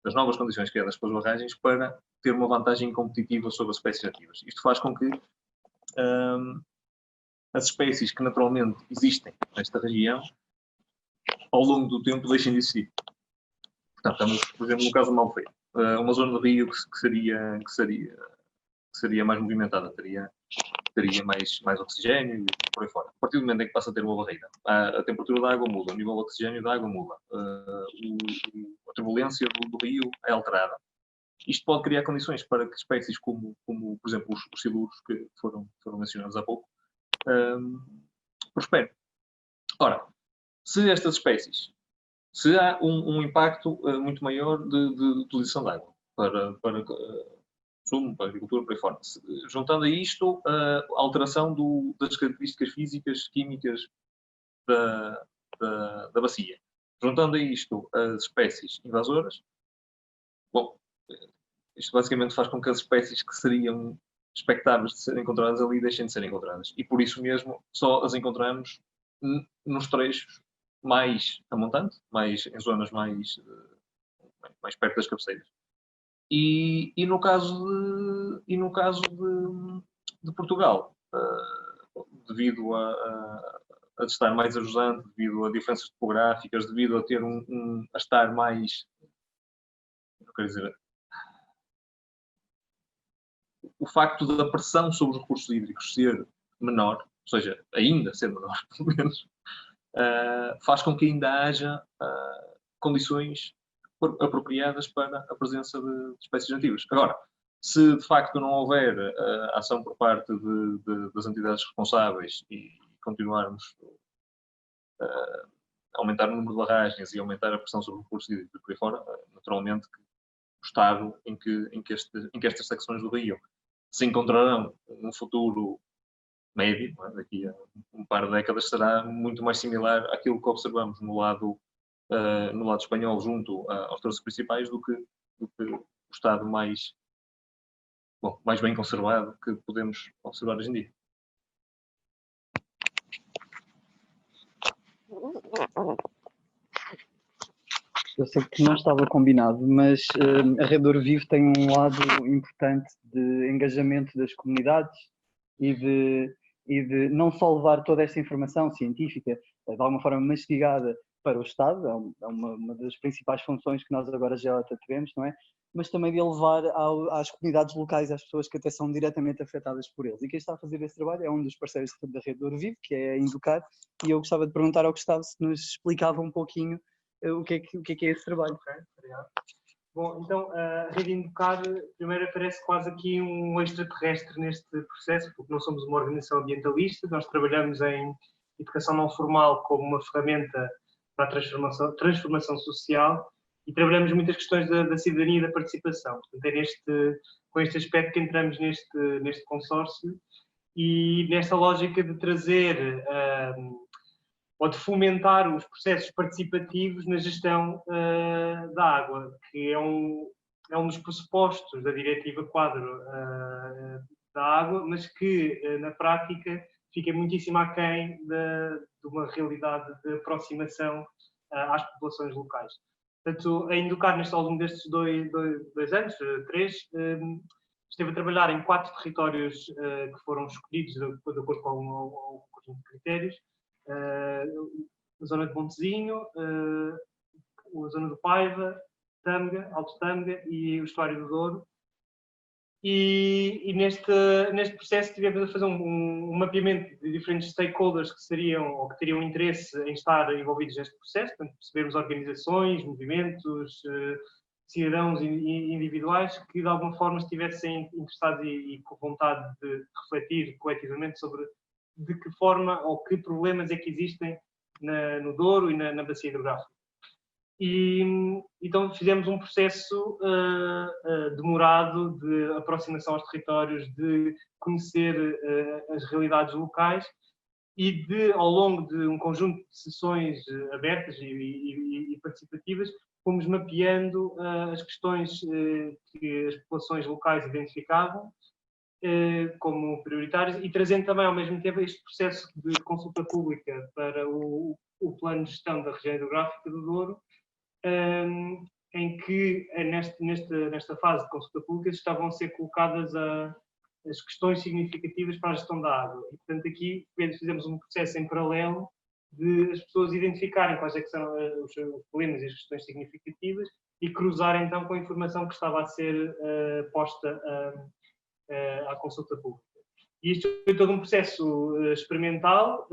das novas condições criadas pelas barragens, para ter uma vantagem competitiva sobre as espécies nativas. Isto faz com que as espécies que naturalmente existem nesta região, ao longo do tempo, deixem de existir. Portanto, estamos, por exemplo, no caso do Malfeiro, uma zona de rio que seria mais movimentada, teria mais oxigênio e por aí fora. A partir do momento em que passa a ter uma barreira, a temperatura da água muda, o nível de oxigênio da água muda, a turbulência do rio é alterada. Isto pode criar condições para que espécies como por exemplo, os siluros, que foram mencionados há pouco, prosperem. Ora, se estas espécies, se há um impacto muito maior de utilização de água para consumo, para a agricultura, por aí fora. Juntando a isto a alteração das características físicas, químicas da bacia. Juntando a isto as espécies invasoras, bom, isto basicamente faz com que as espécies que seriam expectáveis de serem encontradas ali deixem de ser encontradas. E por isso mesmo só as encontramos nos trechos mais a montante, em zonas mais perto das cabeceiras. E no caso de Portugal, devido a estar mais ajusante, devido a diferenças topográficas, devido a ter a estar mais, não quero dizer, o facto da pressão sobre os recursos hídricos ser menor, ou seja, ainda ser menor, pelo menos, faz com que ainda haja condições apropriadas para a presença de espécies nativas. Agora, se de facto não houver ação por parte das entidades responsáveis e continuarmos a aumentar o número de barragens e aumentar a pressão sobre os recursos hídricos por aí fora, naturalmente que o estado em que estas secções do rio se encontrarão num futuro médio, daqui a um par de décadas, será muito mais similar àquilo que observamos no lado espanhol junto aos torres principais do que o estado mais bem conservado que podemos observar hoje em dia. Eu sei que não estava combinado, mas a Rede Douro Vivo tem um lado importante de engajamento das comunidades e de não só levar toda esta informação científica, de alguma forma mastigada, para o Estado, é uma das principais funções que nós agora já tivemos, não é? Mas também de levar às comunidades locais, às pessoas que até são diretamente afetadas por eles. E quem está a fazer esse trabalho é um dos parceiros da Rede Douro Vivo, que é a Inducar, e eu gostava de perguntar ao Gustavo se nos explicava um pouquinho o que é esse trabalho. Ok, obrigado. Bom, então a Rede Inducar primeiro aparece quase aqui um extraterrestre neste processo, porque não somos uma organização ambientalista, nós trabalhamos em educação não formal como uma ferramenta para a transformação social e trabalhamos muitas questões da cidadania e da participação. Portanto, é com este aspecto que entramos neste consórcio e nesta lógica de trazer ou de fomentar os processos participativos na gestão da água, que é um dos pressupostos da Diretiva Quadro da Água, mas que na prática fica muitíssimo aquém de uma realidade de aproximação às populações locais. Portanto, a Inducar, ao longo destes dois anos, 3, esteve a trabalhar em 4 territórios que foram escolhidos de acordo com um conjunto de critérios. A zona de Montezinho, a zona do Paiva, Tâmega, Alto Tâmega e o Estuário do Douro. E neste processo estivemos a fazer um mapeamento de diferentes stakeholders que seriam ou que teriam interesse em estar envolvidos neste processo, portanto, percebermos organizações, movimentos, cidadãos individuais que de alguma forma estivessem interessados e com vontade de refletir coletivamente sobre de que forma ou que problemas é que existem no Douro e na bacia hidrográfica. E então fizemos um processo demorado de aproximação aos territórios, de conhecer as realidades locais e ao longo de um conjunto de sessões abertas e participativas, fomos mapeando as questões que as populações locais identificavam como prioritárias e trazendo também ao mesmo tempo este processo de consulta pública para o plano de gestão da região hidrográfica do Douro, em que nesta fase de consulta pública estavam a ser colocadas as questões significativas para a gestão da água. E, portanto, aqui fizemos um processo em paralelo de as pessoas identificarem quais é que são os problemas e as questões significativas e cruzar então com a informação que estava a ser posta à consulta pública. E isto foi todo um processo experimental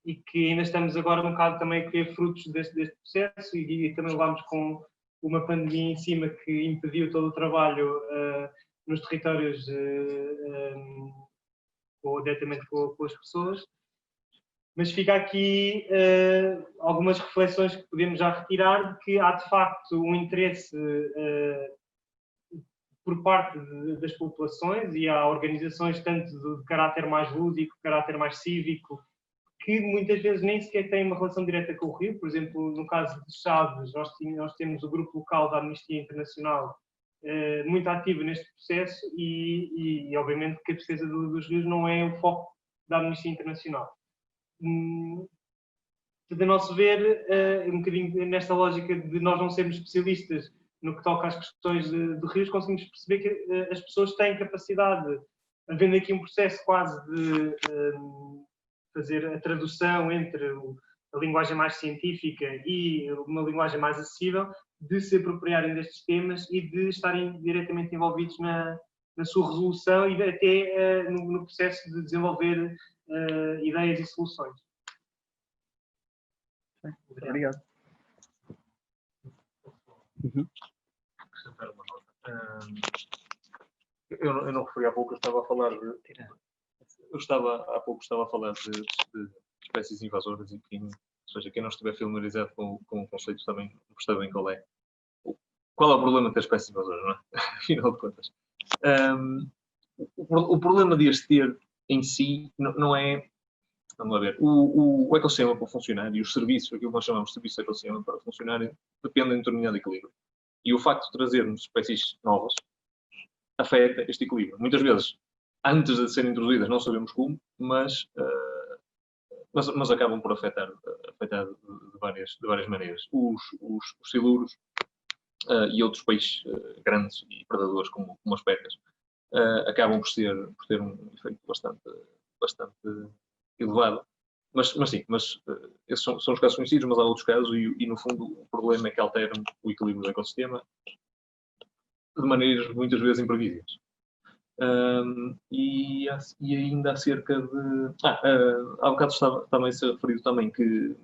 e que ainda estamos agora um bocado também a colher frutos deste processo e também levámos com uma pandemia em cima que impediu todo o trabalho nos territórios diretamente com as pessoas. Mas fica aqui algumas reflexões que podemos já retirar de que há de facto um interesse por parte das populações e há organizações tanto de caráter mais lúdico, de caráter mais cívico, que muitas vezes nem sequer têm uma relação direta com o Rio. Por exemplo, no caso de Chaves, nós temos o grupo local da Amnistia Internacional muito ativo neste processo e obviamente que a defesa dos rios não é o foco da Amnistia Internacional. De nosso ver, um bocadinho nesta lógica de nós não sermos especialistas no que toca às questões de rios, conseguimos perceber que as pessoas têm capacidade, havendo aqui um processo quase de fazer a tradução entre a linguagem mais científica e uma linguagem mais acessível, de se apropriarem destes temas e de estarem diretamente envolvidos na sua resolução e até no processo de desenvolver ideias e soluções. Obrigado. Acrescentar uma nota. Eu não referi há pouco, eu estava a falar de espécies invasoras e ou seja, quem não estiver familiarizado com o conceito também não percebe bem qual é o problema de ter espécies invasoras, não é? Afinal de contas. O problema de as ter em si não é. Vamos lá ver. O ecossistema para funcionar e os serviços, aquilo que nós chamamos de serviços de ecossistema para funcionarem, dependem de um determinado equilíbrio. E o facto de trazermos espécies novas afeta este equilíbrio. Muitas vezes, antes de serem introduzidas, não sabemos como, mas acabam por afetar de várias maneiras. Os siluros e outros peixes grandes e predadores, como as pecas, acabam por ter um efeito bastante elevado. Mas esses são os casos conhecidos, mas há outros casos e no fundo o problema é que alteram o equilíbrio do ecossistema de maneiras muitas vezes imprevisíveis. E ainda acerca de... há bocado também se referido também que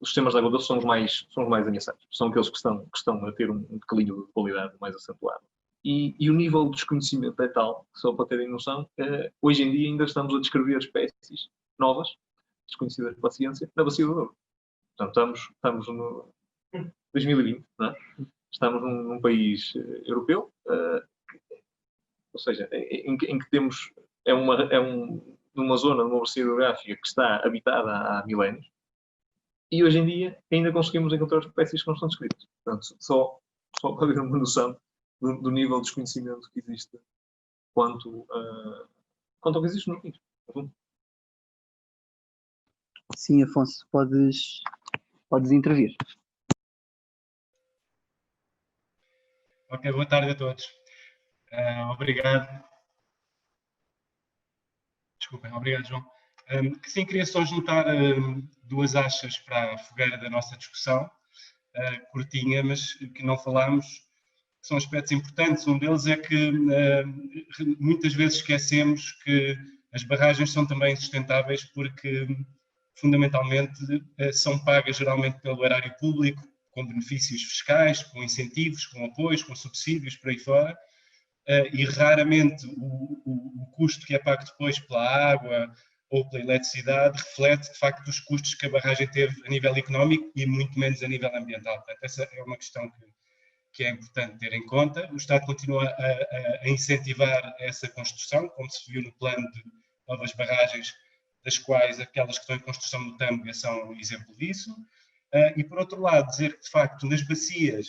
os sistemas de água doce são os mais ameaçados. São aqueles que estão a ter um declínio de qualidade mais acentuado. E o nível de desconhecimento é tal, só para terem noção, hoje em dia ainda estamos a descrever espécies novas, desconhecidas pela ciência, na Bacia do Douro. Portanto, estamos no 2020, não é? Estamos num país europeu, ou seja, em que temos, numa zona, numa bacia hidrográfica que está habitada há milénios, e hoje em dia ainda conseguimos encontrar espécies que não estão descritas. Portanto, só para ter uma noção do nível de desconhecimento que existe quanto ao que existe no país. Sim, Afonso, podes intervir. Ok, boa tarde a todos. Obrigado. Desculpem, obrigado, João. Sim, queria só juntar duas achas para a fogueira da nossa discussão, curtinha, mas que não falámos, que são aspectos importantes. Um deles é que muitas vezes esquecemos que as barragens são também sustentáveis porque, fundamentalmente, são pagas geralmente pelo erário público, com benefícios fiscais, com incentivos, com apoios, com subsídios, por aí fora, e raramente o custo que é pago depois pela água ou pela eletricidade reflete, de facto, os custos que a barragem teve a nível económico e muito menos a nível ambiental. Portanto, essa é uma questão que é importante ter em conta. O Estado continua a incentivar essa construção, como se viu no plano de novas barragens das quais aquelas que estão em construção no Tâmega são exemplo disso. E, por outro lado, dizer que, de facto, nas bacias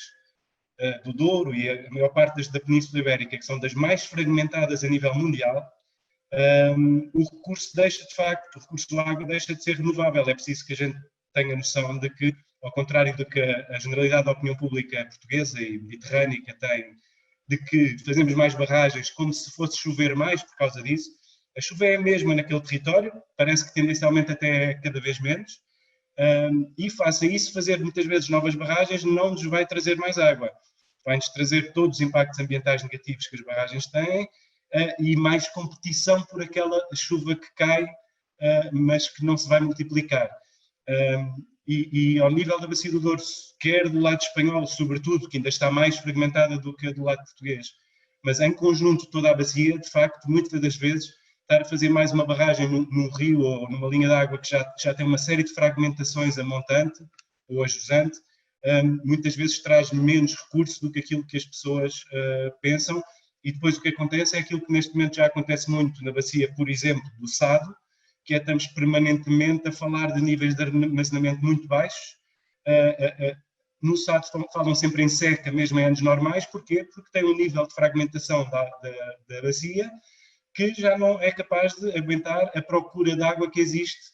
do Douro e a maior parte da Península Ibérica, que são das mais fragmentadas a nível mundial, o recurso o recurso da água deixa de ser renovável. É preciso que a gente tenha noção de que, ao contrário do que a generalidade da opinião pública portuguesa e mediterrânica tem, de que fazemos mais barragens como se fosse chover mais por causa disso, a chuva é a mesma naquele território, parece que tendencialmente até cada vez menos, e face a isso, fazer muitas vezes novas barragens não nos vai trazer mais água. Vai-nos trazer todos os impactos ambientais negativos que as barragens têm e mais competição por aquela chuva que cai, mas que não se vai multiplicar. E ao nível da Bacia do Douro, quer do lado espanhol, sobretudo, que ainda está mais fragmentada do que do lado português, mas em conjunto toda a bacia, de facto, muitas das vezes, estar a fazer mais uma barragem num rio ou numa linha de água que já tem uma série de fragmentações a montante ou a jusante, muitas vezes traz menos recursos do que aquilo que as pessoas pensam, e depois o que acontece é aquilo que neste momento já acontece muito na bacia, por exemplo, do Sado, que é estamos permanentemente a falar de níveis de armazenamento muito baixos. No Sado falam sempre em seca, mesmo em anos normais. Porquê? Porque tem um nível de fragmentação da bacia que já não é capaz de aguentar a procura de água que existe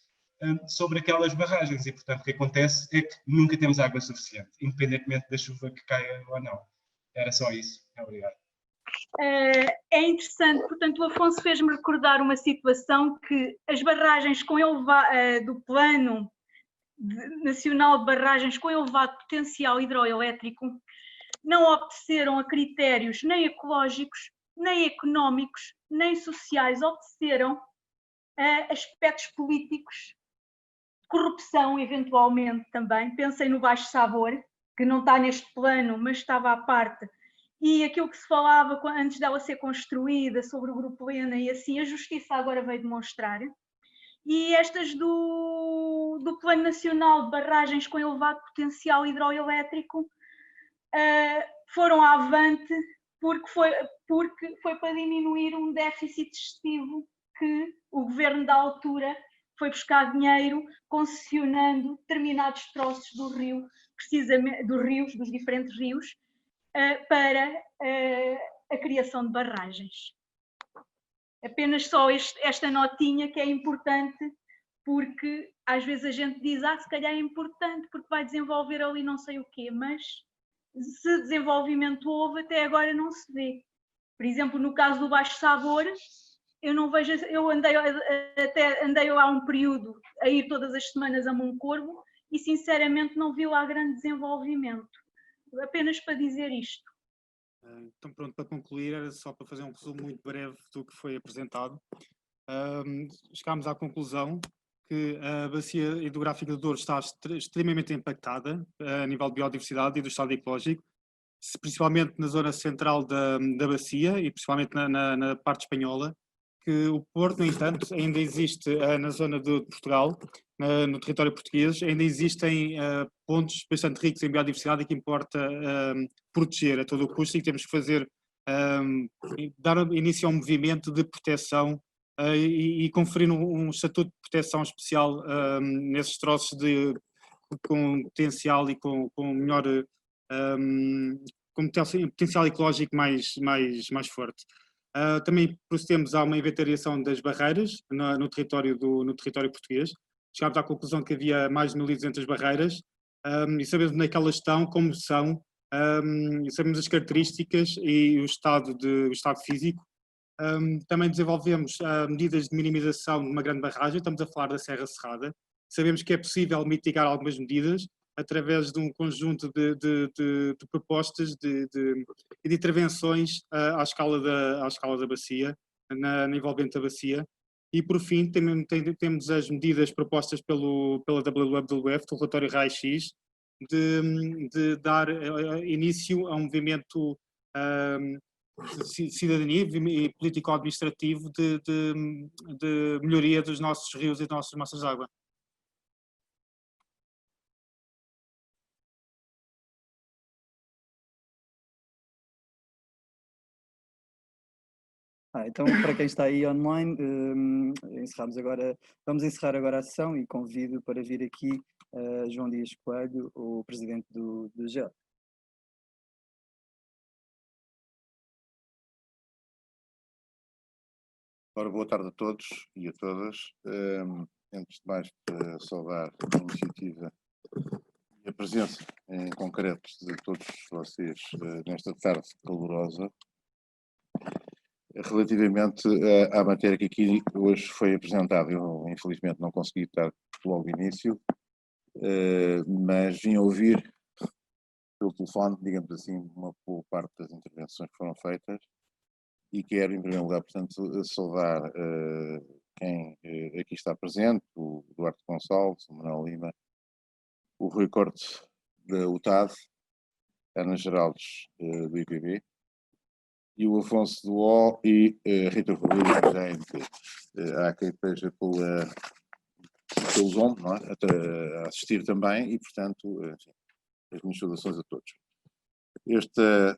sobre aquelas barragens. E, portanto, o que acontece é que nunca temos água suficiente, independentemente da chuva que caia ou não. Era só isso. Obrigado. É interessante, portanto, o Afonso fez-me recordar uma situação que as barragens do Plano Nacional de Barragens com elevado potencial hidroelétrico não obedeceram a critérios nem ecológicos, nem económicos, nem sociais, obedeceram a aspectos políticos, corrupção eventualmente também. Pensem no Baixo Sabor, que não está neste plano, mas estava à parte, e aquilo que se falava antes dela ser construída sobre o Grupo Lena e assim, a Justiça agora veio demonstrar. E estas do Plano Nacional de Barragens com elevado potencial hidroelétrico foram avante porque foi para diminuir um déficit excessivo que o governo da altura foi buscar dinheiro concessionando determinados troços do rio, precisamente dos diferentes rios, para a criação de barragens. Apenas só esta notinha que é importante, porque às vezes a gente diz, se calhar é importante porque vai desenvolver ali não sei o quê, mas se desenvolvimento houve, até agora não se vê. Por exemplo, no caso do Baixo Sabor, eu não vejo, eu andei há um período a ir todas as semanas a Moncorvo e sinceramente não vi lá grande desenvolvimento. Apenas para dizer isto. Então pronto, para concluir, era só para fazer um resumo muito breve do que foi apresentado. Chegámos à conclusão que a bacia hidrográfica do Douro está extremamente impactada a nível de biodiversidade e do estado ecológico, principalmente na zona central da bacia e principalmente na parte espanhola, que o Porto, no entanto, ainda existe na zona de Portugal, no território português, ainda existem pontos bastante ricos em biodiversidade e que importa proteger a todo o custo, e que temos que fazer, dar início a um movimento de proteção e conferir um estatuto de proteção especial nesses troços com potencial e com melhor com potencial ecológico mais forte. Também procedemos a uma inventariação das barreiras no território português. Chegámos à conclusão que havia mais de 1.200 barreiras e sabemos onde é que elas estão, como são, sabemos as características e o estado físico. Também desenvolvemos medidas de minimização de uma grande barragem, estamos a falar da Serra Cerrada. Sabemos que é possível mitigar algumas medidas através de um conjunto de propostas e de intervenções à escala da bacia, na envolvente da bacia. E, por fim, temos as medidas propostas pela WWF, do relatório RAI-X, de dar início a um movimento de cidadania e político-administrativo de melhoria dos nossos rios e das nossas águas. Então, para quem está aí online, vamos encerrar agora a sessão e convido para vir aqui João Dias Coelho, o presidente do GEL. Ora, boa tarde a todos e a todas. Antes de mais, saudar a iniciativa e a presença em concreto de todos vocês nesta tarde calorosa. Relativamente à matéria que aqui hoje foi apresentada, eu infelizmente não consegui estar logo no início, mas vim ouvir pelo telefone, digamos assim, uma boa parte das intervenções que foram feitas e quero, em primeiro lugar, portanto, saudar quem aqui está presente, o Duarte Gonçalves, o Manuel Lima, o Rui Corte da UTAD, a Ana Geraldes do IPB, e o Afonso do O e a Rita Rodrigues, que já é MP. Há quem esteja pelos ombros, não é? A assistir também, e, portanto, enfim, as minhas saudações a todos. Esta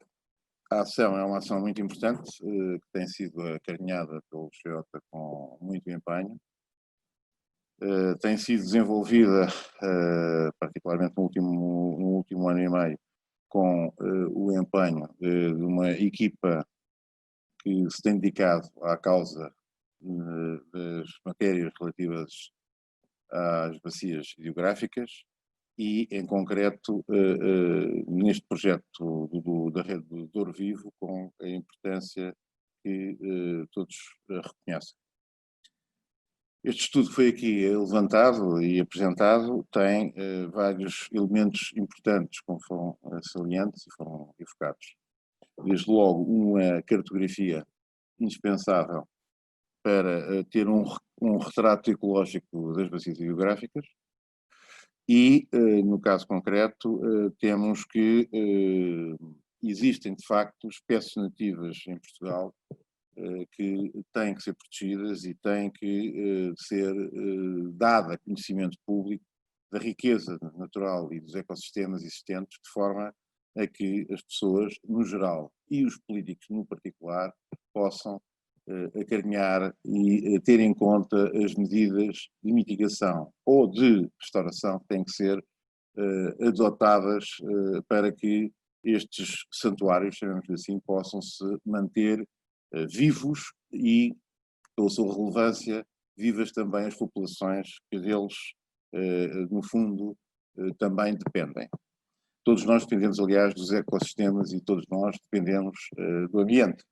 ação é uma ação muito importante, que tem sido acarinhada pelo Xota com muito empenho. Tem sido desenvolvida, particularmente no último ano e meio, com o empenho de uma equipa que se tem dedicado à causa das matérias relativas às bacias hidrográficas e, em concreto, neste projeto da rede do Douro Vivo, com a importância que todos reconhecem. Este estudo que foi aqui levantado e apresentado tem vários elementos importantes, como foram salientes e foram evocados. Desde logo, uma cartografia indispensável para ter um retrato ecológico das bacias hidrográficas e, no caso concreto, temos que existem, de facto, espécies nativas em Portugal que têm que ser protegidas e têm que ser dada a conhecimento público da riqueza natural e dos ecossistemas existentes, de forma a que as pessoas, no geral, e os políticos, no particular, possam acarinhar e ter em conta as medidas de mitigação ou de restauração que têm que ser adotadas para que estes santuários, chamemos assim, possam se manter vivos e, pela sua relevância, vivas também as populações que deles, no fundo, também dependem. Todos nós dependemos, aliás, dos ecossistemas e todos nós dependemos do ambiente.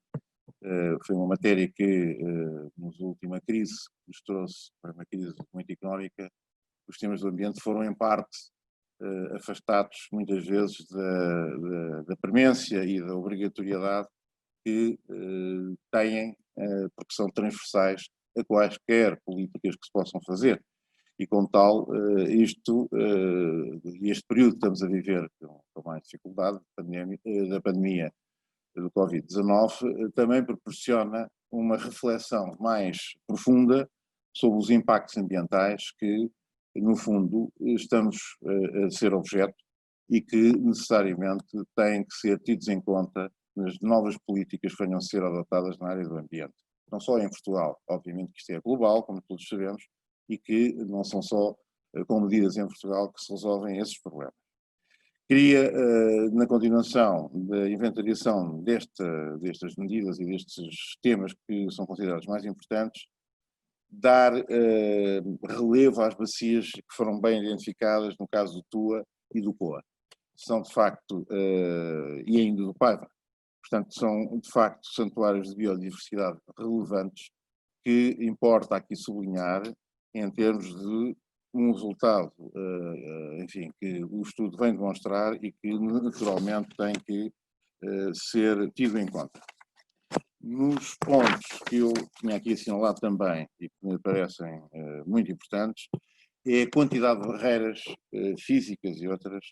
Foi uma matéria que, na última crise, nos trouxe para uma crise muito económica. Os temas do ambiente foram, em parte, afastados, muitas vezes, da premência e da obrigatoriedade que têm, porque são transversais a quaisquer políticas que se possam fazer. E, como tal, este período que estamos a viver com mais dificuldade da pandemia do Covid-19 também proporciona uma reflexão mais profunda sobre os impactos ambientais que, no fundo, estamos a ser objeto e que necessariamente têm que ser tidos em conta nas novas políticas que venham a ser adotadas na área do ambiente. Não só em Portugal, obviamente que isto é global, como todos sabemos, e que não são só com medidas em Portugal que se resolvem esses problemas. Queria, na continuação da inventariação destas medidas e destes temas que são considerados mais importantes, dar relevo às bacias que foram bem identificadas no caso do Tua e do Coa. São, de facto, e ainda do Paiva. Portanto, são, de facto, santuários de biodiversidade relevantes que importa aqui sublinhar em termos de um resultado, enfim, que o estudo vem demonstrar e que naturalmente tem que ser tido em conta. Nos pontos que eu tinha aqui assinalado também e que me parecem muito importantes, é a quantidade de barreiras físicas e outras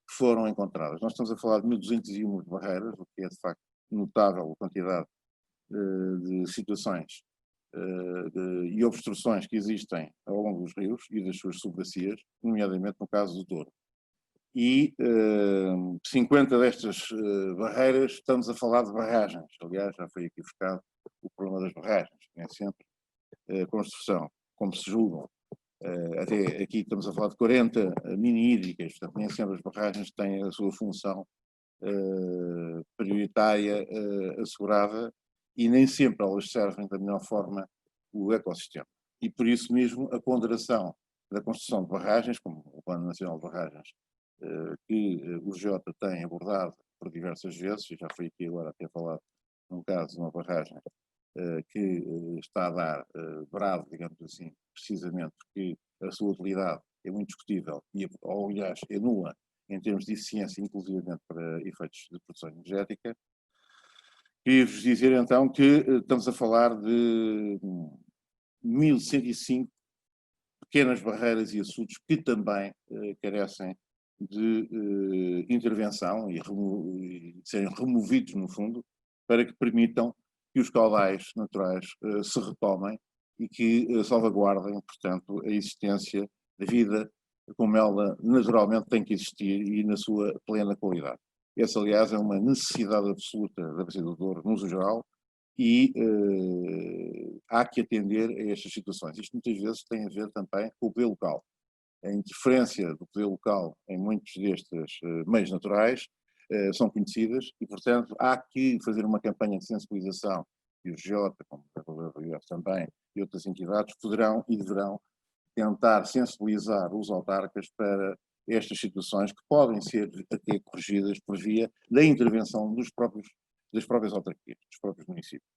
que foram encontradas. Nós estamos a falar de 1201 barreiras, o que é de facto notável a quantidade de situações e obstruções que existem ao longo dos rios e das suas subbacias, nomeadamente no caso do Douro. E 50 destas barreiras, estamos a falar de barragens, aliás, já foi aqui focado, o problema das barragens, nem sempre a construção, como se julgam. Até aqui estamos a falar de 40 mini-hídricas, portanto, nem sempre as barragens têm a sua função prioritária assegurada e nem sempre elas servem da melhor forma o ecossistema. E por isso mesmo a ponderação da construção de barragens, como o Plano Nacional de Barragens, que o Jota tem abordado por diversas vezes, e já foi aqui agora até falado num caso de uma barragem que está a dar brado, digamos assim, precisamente porque a sua utilidade é muito discutível e, aliás, é nula em termos de eficiência, inclusivamente para efeitos de produção energética. Queria-vos dizer então que estamos a falar de 1105 pequenas barreiras e açudes que também carecem de intervenção e serem removidos, no fundo, para que permitam que os caudais naturais se retomem e que salvaguardem, portanto, a existência da vida como ela naturalmente tem que existir e na sua plena qualidade. Essa, aliás, é uma necessidade absoluta da Bacia do Douro, no geral, e há que atender a estas situações. Isto muitas vezes tem a ver também com o poder local. A interferência do poder local em muitos destes meios naturais são conhecidas e, portanto, há que fazer uma campanha de sensibilização e o GEOTA, como a também, e outras entidades poderão e deverão tentar sensibilizar os autarcas para estas situações que podem ser até corrigidas por via da intervenção das próprias autarquias, dos próprios municípios.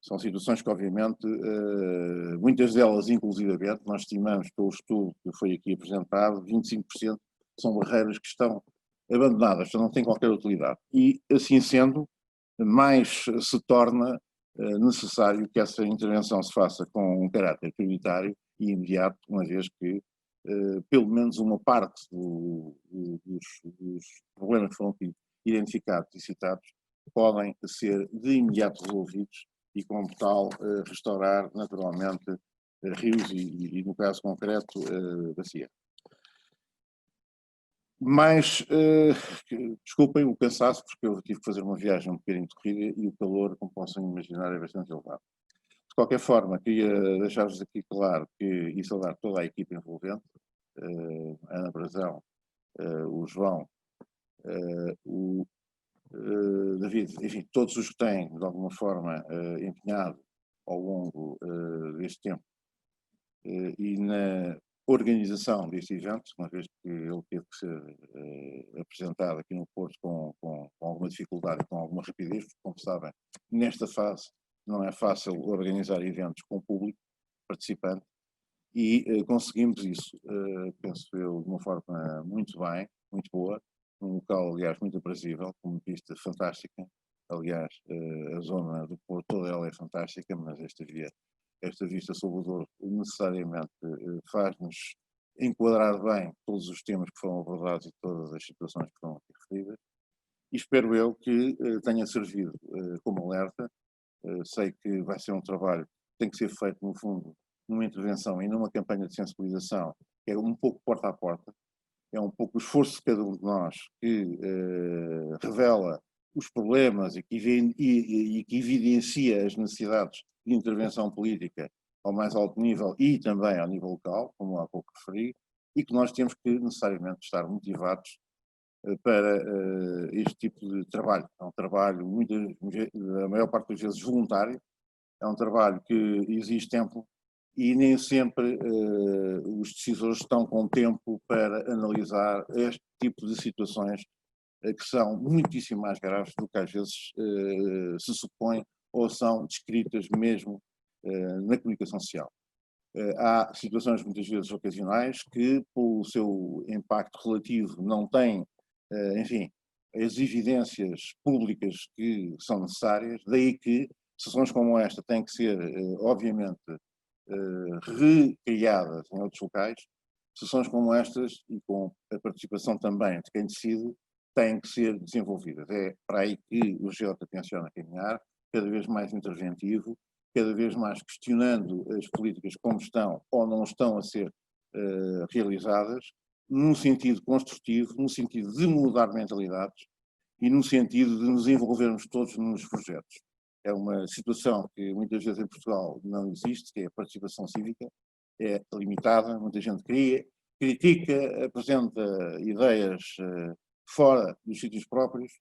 São situações que, obviamente, muitas delas, inclusivamente, nós estimamos pelo estudo que foi aqui apresentado, 25% são barreiras que estão abandonadas, não têm qualquer utilidade. E, assim sendo, mais se torna necessário que essa intervenção se faça com um caráter prioritário e imediato, uma vez que pelo menos uma parte dos problemas que foram aqui identificados e citados podem ser de imediato resolvidos e, como tal, restaurar naturalmente rios e no caso concreto, bacia. Mas, desculpem o cansaço, porque eu tive que fazer uma viagem um bocadinho de corrida e o calor, como possam imaginar, é bastante elevado. De qualquer forma, queria deixar-vos aqui claro e saudar toda a equipa envolvente, a Ana Brazão, o João, o David, enfim, todos os que têm, de alguma forma, empenhado ao longo deste tempo e na organização deste evento, uma vez que ele teve que ser apresentado aqui no Porto com alguma dificuldade e com alguma rapidez, porque, como sabem, nesta fase não é fácil organizar eventos com público participante e conseguimos isso, penso eu, de uma forma muito bem, muito boa, num local, aliás, muito aprazível, com uma pista fantástica. Aliás, a zona do Porto toda ela é fantástica, mas esta vista sobre o Douro necessariamente faz-nos enquadrar bem todos os temas que foram abordados e todas as situações que foram aqui referidas. E espero eu que tenha servido como alerta. Sei que vai ser um trabalho que tem que ser feito, no fundo, numa intervenção e numa campanha de sensibilização, que é um pouco porta a porta, é um pouco o esforço de cada um de nós que revela os problemas e que evidencia as necessidades de intervenção política ao mais alto nível e também ao nível local, como há pouco referi, e que nós temos que necessariamente estar motivados para este tipo de trabalho. É um trabalho, a maior parte das vezes, voluntário, é um trabalho que exige tempo e nem sempre os decisores estão com tempo para analisar este tipo de situações que são muitíssimo mais graves do que às vezes se supõe ou são descritas mesmo na comunicação social. Há situações muitas vezes ocasionais que, pelo seu impacto relativo, não têm, enfim, as evidências públicas que são necessárias, daí que sessões como esta têm que ser, obviamente, recriadas em outros locais. Sessões como estas, e com a participação também de quem decide, têm que ser desenvolvidas. É para aí que o GEOTA tenciona caminhar, cada vez mais interventivo, cada vez mais questionando as políticas como estão ou não estão a ser realizadas, num sentido construtivo, num sentido de mudar mentalidades e num sentido de nos envolvermos todos nos projetos. é uma situação que muitas vezes em Portugal não existe, que é a participação cívica, é limitada, muita gente critica, apresenta ideias fora dos sítios próprios,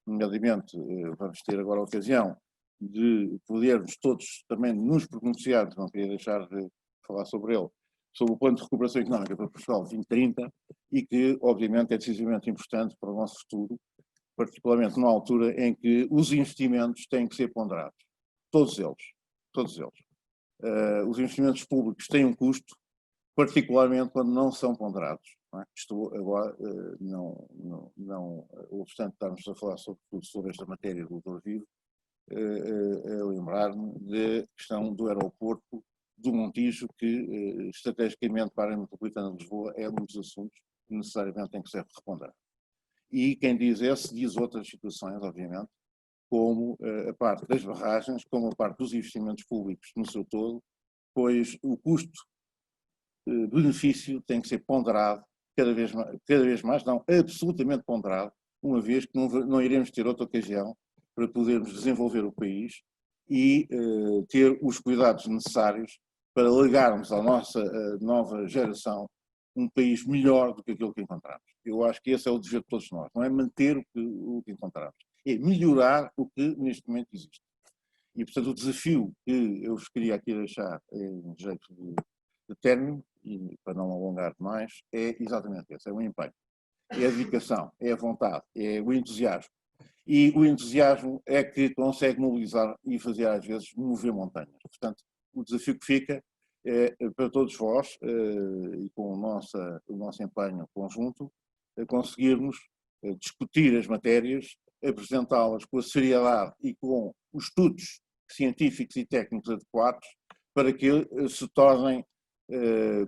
nomeadamente vamos ter agora a ocasião de podermos todos também nos pronunciar, não queria deixar de falar sobre ele, sobre o plano de recuperação económica para Portugal 2030 e que obviamente é decisivamente importante para o nosso futuro, particularmente numa altura em que os investimentos têm que ser ponderados, todos eles, todos eles. Os investimentos públicos têm um custo, particularmente quando não são ponderados. Não é? Isto agora, não obstante estarmos a falar sobre esta matéria do Douro Vivo, lembrar-me da questão do aeroporto do Montijo, que estrategicamente para a área metropolitana de Lisboa é um dos assuntos que necessariamente tem que ser reponderados. E quem diz esse, diz outras situações, obviamente, como a parte das barragens, como a parte dos investimentos públicos no seu todo, pois o custo-benefício tem que ser ponderado cada vez mais, não, absolutamente ponderado, uma vez que não iremos ter outra ocasião para podermos desenvolver o país e ter os cuidados necessários para legarmos à nossa nova geração um país melhor do que aquilo que encontramos. Eu acho que esse é o dever de todos nós, não é manter o que encontramos, é melhorar o que neste momento existe. E, portanto, o desafio que eu vos queria aqui deixar em jeito de término, e para não alongar demais, é exatamente esse, é o empenho, é a dedicação, é a vontade, é o entusiasmo. E o entusiasmo é que consegue mobilizar e fazer, às vezes, mover montanhas. Portanto, o desafio que fica é para todos vós, e com o nosso empenho conjunto, conseguirmos discutir as matérias, apresentá-las com a seriedade e com os estudos científicos e técnicos adequados para que se tornem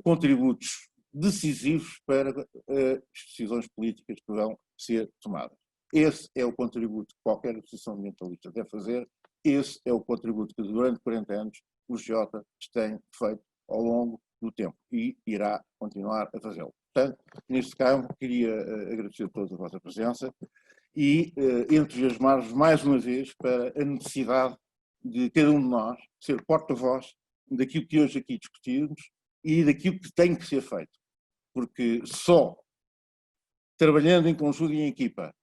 contributos decisivos para as decisões políticas que vão ser tomadas. Esse é o contributo que qualquer associação ambientalista deve fazer, esse é o contributo que durante 40 anos o GEOTA tem feito ao longo do tempo e irá continuar a fazê-lo. Portanto, neste caso, queria agradecer a todos a vossa presença e entusiasmar-vos mais uma vez para a necessidade de cada um de nós ser porta-voz daquilo que hoje aqui discutimos e daquilo que tem que ser feito. Porque só trabalhando em conjunto e em equipa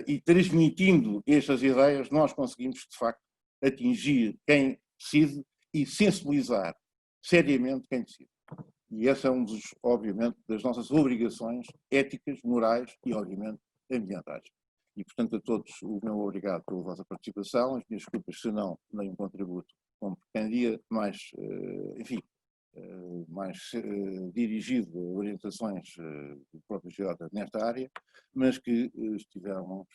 e transmitindo estas ideias, nós conseguimos, de facto, atingir quem decide e sensibilizar seriamente quem decide. E esse é um dos, obviamente, das nossas obrigações éticas, morais e, obviamente, ambientais. E, portanto, a todos o meu obrigado pela vossa participação, as minhas desculpas se não dei um contributo como pretendia, mais, enfim, mais dirigido a orientações do próprio GEOTA nesta área, mas que estiveram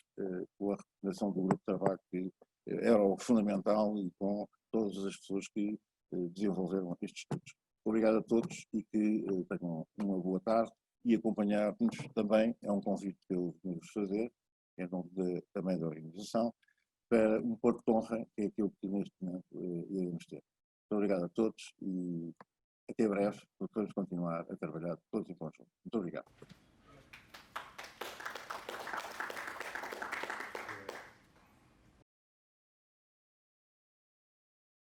com a recomendação do grupo de trabalho que era o fundamental e com todas as pessoas que desenvolveram estes estudos. Obrigado a todos e que tenham uma boa tarde e acompanhar-nos também, é um convite que eu vos fazer, em nome também da organização, para um porto de honra, que é aquilo que neste momento iremos ter. Muito obrigado a todos e até breve, porque vamos continuar a trabalhar todos em conjunto. Muito obrigado.